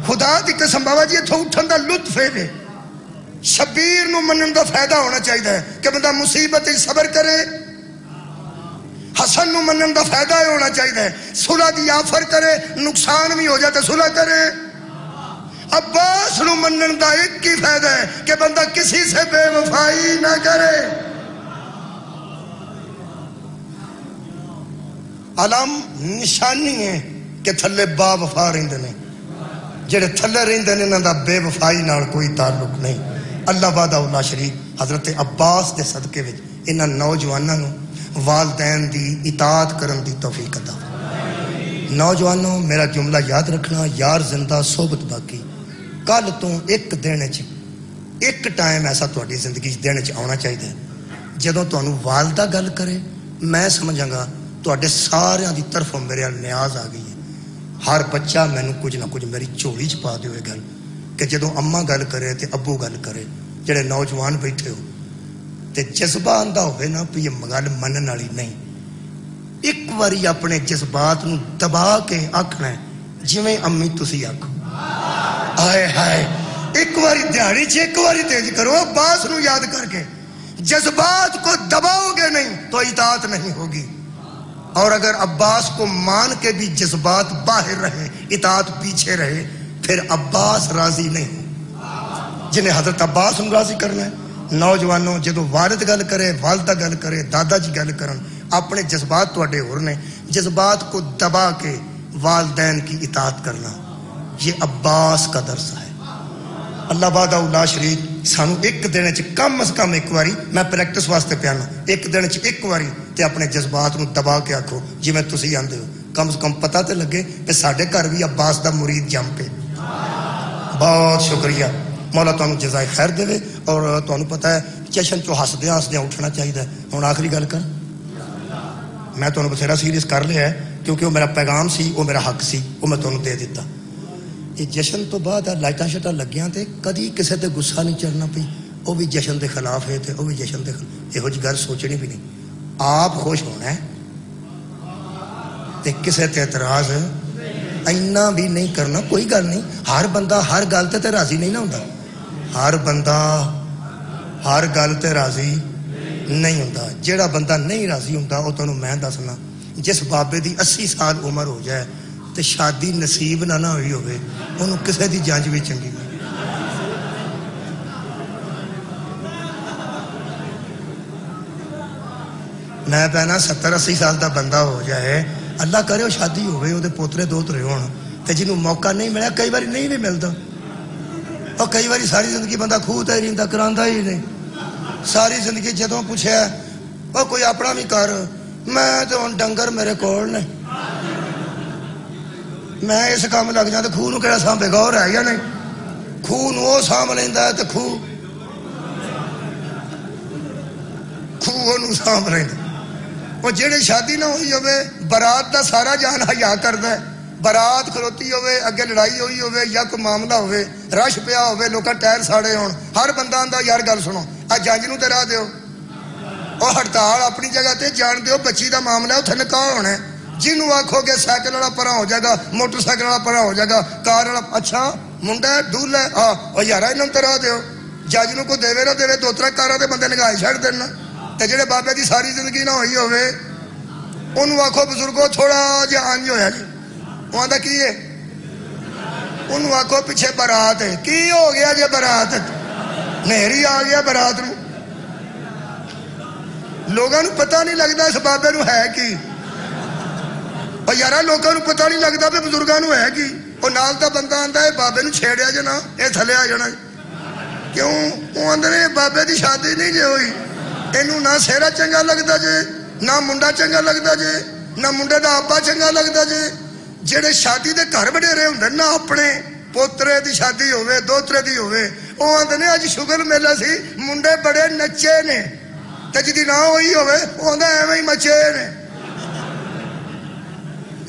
خدا دی قسم بابا جی اتوں اٹھن دا لطف ہے. شبیر نو منن دا فائدہ ہونا چاہیے کہ بندہ مصیبت صبر کرے. حسن نو منن دا فائدہ ہونا چاہیے صلح دی آفر کرے، نقصان بھی ہو جائے تو صلح کرے. عباس نو منن دا ایک ہی فائدہ ہے کہ بندہ کسی سے بے وفائی نہ کرے. علم نشانی ہے کہ تھلے با وفا رہندے نے. جڑے تھلے رہندے نے انہاں دا بے وفائی نال کوئی تعلق نہیں. اللہ وحدہ لا شریک حضرت عباس دے صدقے وچ انہاں نوجواناں نو والدین دی اطاعت کرن دی توفیق عطا. نوجوانوں میرا جملہ یاد رکھنا، یار زندہ صحبت باقی. کل تو ایک دن ایک ٹائم ایسا تہاڈی زندگی دن آنا چاہیے جدوں تانوں والدہ گل کرے میں سمجھاں گا تہاڈے ساریاں دی طرفوں میرے نیاز آ گئی ہے. ہر بچہ مینوں کچھ نہ کچھ میری جھولی چ پا دیو گل کہ جدوں اماں گل کرے تے ابو گل کرے، جڑے نوجوان بیٹھے ہو تے جذبہ آندا ہوئے نا بھی یہ گل منن والی نہیں. ایک واری اپنے جذبات نو دبا کے آکھنا ہے جویں امی تسی آکھو. ہائے ہائے ایک واری دیہڑی چ ایک واری تیز کرو عباس نو یاد کر کے. جذبات کو دباؤ گے نہیں تو اطاعت نہیں ہوگی. اور اگر عباس کو مان کے بھی جذبات باہر رہے، اطاعت پیچھے رہے، پھر عباس راضی نہیں. جنہیں حضرت عباس نو راضی کرنا ہے. نوجوانوں جدو والد گل کرے، والدہ گل کرے، دادا جی گل کرن، اپنے جذبات تواڈے ہور نے، جذبات کو دبا کے والدین کی اطاعت کرنا یہ عباس کا درس ہے. اللہ وحدہ لا شریک سانو ایک دن چ کم از کم ایک واری، میں پریکٹس واسطے پیانا، ایک دن چ ایک واری تے اپنے جذبات نو دبا کے آکھو جی میں تسی آندے ہو. کم از کم پتہ تے لگے کہ ساڈے گھر بھی عباس دا مرید جم پے. بہت شکریہ، مولا تانوں جزائے خیر دے. اور تانوں پتہ ہے جشن چو ہسدیاں ہسدیاں اٹھنا چاہیے. ہن آخری گل کر، میں تانوں بتھیرا سیریس کر لیا ہے کیونکہ وہ میرا پیغام سی، وہ میرا حق سی، وہ میں تانوں دے دیتا. یہ جشن تو بعد لائٹاں شٹاں لگیاں تے کدی کسے تے غصہ نہیں چڑھنا پئی وہ بھی جشن دے خلاف ہے تے وہ بھی جشن دے خلاف. یہو جی گل سوچنی بھی نہیں. آپ خوش ہونا ہے تے کسے تے اعتراض اینا بھی نہیں کرنا. کوئی گل نہیں، ہر بندہ ہر گل تے راضی نہیں نہ ہوندا. ہر بندہ ہر گل تے راضی نہیں ہوندا. جیڑا بندہ نہیں راضی ہوندا وہ تانوں میں دسنا، جس بابے دی 80 سال عمر ہو جائے تے شادی نصیب نہ ہوئی ہوئے انہوں کسے دی جانچ بھی چنگی نہیں. میں پہنا 70-80 سال دا بندہ ہو جائے، اللہ کرے وہ شادی ہوئے، وہ پوترے دوترے ہون تے جنہوں موقع نہیں ملیا، کئی باری نہیں بھی ملتا. اور کئی باری ساری زندگی بندہ خوہ تے رہندا کراندہ ہی نہیں. ساری زندگی جدوں پوچھا وہ کوئی اپنا بھی کر، میں تو ہن ڈنگر میرے کول نے، میں اس کام لگ جاں تے خوہ نو کہڑا سانبے گا، اور ہے یا نہیں؟ خوہ نو وہ سانب لیندا ہے تے خوہ نو سانب لیندا. وہ جہے شادی نہ ہوئی ہوئے برات دا سارا جان حیا کردا ہے. برات کھلوتی ہوئے، اگے لڑائی ہوئی ہوئے یا کوئی معاملہ ہوئے، رش پیا ہوئے، لوکاں ٹائر ساڑے ہون، ہر بندہ آندا یار گل سنو آ جنج نو تے راہ دیو. اور ہڑتال اپنی جگہ تے جان دیو، بچی دا معاملہ اتنے نکاح ہونا ہے. جنوں آکھو گے سائیکل والا پرا ہو جائے گا، موٹر سائیکل والا پرا ہو جائے گا، کار والا اچھا منڈا ہے دول ہے ہاں اور یار انہوں تے راہ دیو. جج نو کو دے نہ دے، 2-3 کاراں تے بندے نگاہ چھڑ دینا. تے جڑے بابے دی ساری زندگی نہ ہوئی ہوئے انہوں آکھو بزرگوں تھوڑا جہا انج ہویا جی، وہ آندا کی ہے؟ انہوں آکھو پیچھے برات ہے. کی ہو گیا جی برات؟ نہری آ گیا برات نو. لوگوں پتہ نہیں لگتا اس بابے نو ہے کی. اور یار لوگوں پتہ نہیں لگتا بھی بزرگوں نو ہے کی. وہ نال دا بندہ آندا ہے بابے نو چھیڑیا جے نا یہ تھلے آ جانا. کیوں؟ وہ آندے نے بابے دی شادی نہیں جے ہوئی، اینوں نہ سہرا چنگا لگتا جے، نہ منڈا چنگا لگتا جے، نہ منڈے دا آپا چنگا لگتا جے. جڑے شادی دے گھر وڈیرے ہوندے نا اپنے پوترے دی شادی ہوے دوترے دی ہوے او آندے نے اج شگل میلہ سی منڈے بڑے نچے نے تے جدی نہ ہوئی ہوے او آندا ایویں ہی مچے نے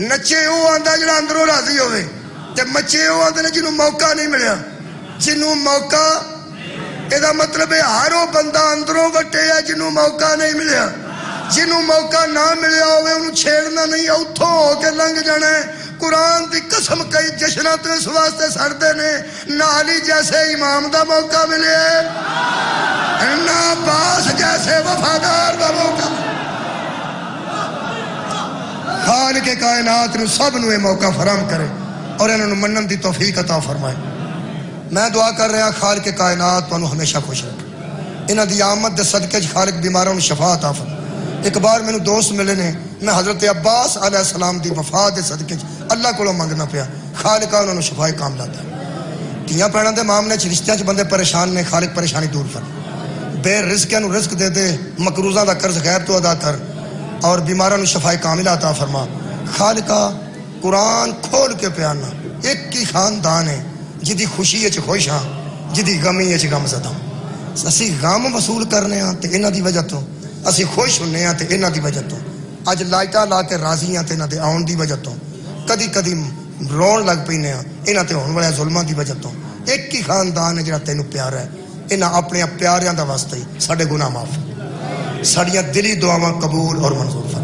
نچے او آندا جڑا اندروں راضی ہوے تے مچے او آندے نے جنوں موقع نہیں ملیا جنوں موقع یہ مطلب ہے ہر وہ بندہ اندروں وٹے ہے جنوں موقع نہیں ملیا جنوں موقع نہ ملیا ہوئے انہوں چھیڑنا نہیں اتھوں ہو کے لنگ جانا ہے قرآن دی قسم کئی جشنہ تو اس واسطے سردے نے نہ علی جیسے امام دا موقع ملے نہ عباس جیسے وفادار دا موقع خالق کائنات نو سب نو یہ موقع فراہم کرے اور انہوں منن دی توفیق عطا فرمائے میں دعا کر رہا خالق کائنات تو انہوں ہمیشہ خوش رکھے انہاں دی آمد دے صدقے خالق بیماروں شفا عطا فرمائے ایک بار میں دوست ملے نے میں حضرت عباس علیہ السلام دی وفا دے صدقے اللہ کو منگنا پیا خالقہ انہوں نے شفائے کام لاتا ہے تیاں پہنا دے معاملے چ رشتیاں چ بندے پریشان نے خالق پریشانی دور فرما بے رزقیاں نو رزق دے دے مقروضاں دا قرض غیر تو ادا کر اور بیماراں نو شفائے کاملہ عطا فرما خالقہ قرآن کھول کے پیانا ایک کی خاندان ہے جدی خوشی اچ خوش ہاں جدی غمی اچ غم زدہ اسی غم وصول کرنے ہاں تے انہاں دی وجہ تو اسی خوش ہونے ہاں تے انہاں دی وجہ تو اج لائٹاں لا کے راضی ہاں تے انہاں دے آن دی وجہ تو کدی کدی رون لگ پینے ہاں انہاں تے ہون والے ظلماں دی وجہ تو ایک ہی خاندان ہے جڑا تینوں پیار ہے انہاں اپنے پیاریاں دا واسطے ہی ساڈے گناہ معاف ساڈیاں دلی دعاواں قبول اور منظور فرما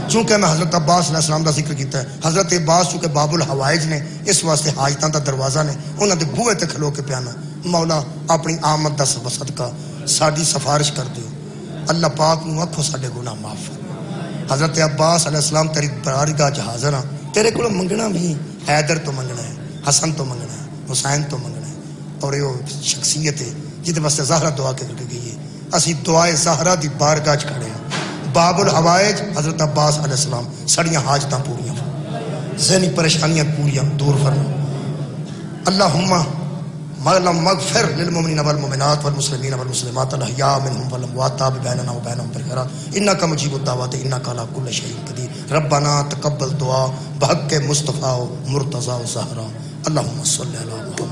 چونکہ میں حضرت عباس علیہ السلام دا ذکر کیتا ہے حضرت عباس چونکہ باب الحوائج نے اس واسطے حاجتاں دا دروازہ نے انہاں دے بوئے تے کھلو کے پیانا مولا اپنی آمد دا صدقہ ساڈی سفارش کر دیو اللہ پاک نو آکھو ساڈے گناہ معاف حضرت عباس علیہ السلام تیری بارگاہ وچ حاضر ہاں تیرے کولوں منگنا بھی حیدر تو منگنا ہے حسن تو منگنا ہے حسین تو منگنا ہے اور یہ شخصیت ہے جہدے واسطے زہرا دعا کر کے گئی ہے اسی دعائے زہرا دی بارگاہ وچ کھڑے ہیں باب الحوائج حضرت عباس علیہ السلام سڑیاں حاجتاں پوریاں ذہنی پریشانیاں پوریاں دور فرما اللہم مغفر للمؤمنین والمؤمنات والمسلمین والمسلمات الاحیاء منهم والاموات بیننا وبینہم بالخیرات انک مجیب الدعوات انک علی کل شیء قدیر ربنا تقبل دعا بحق مصطفی و مرتضی و زہرا اللہم صلی علی محمد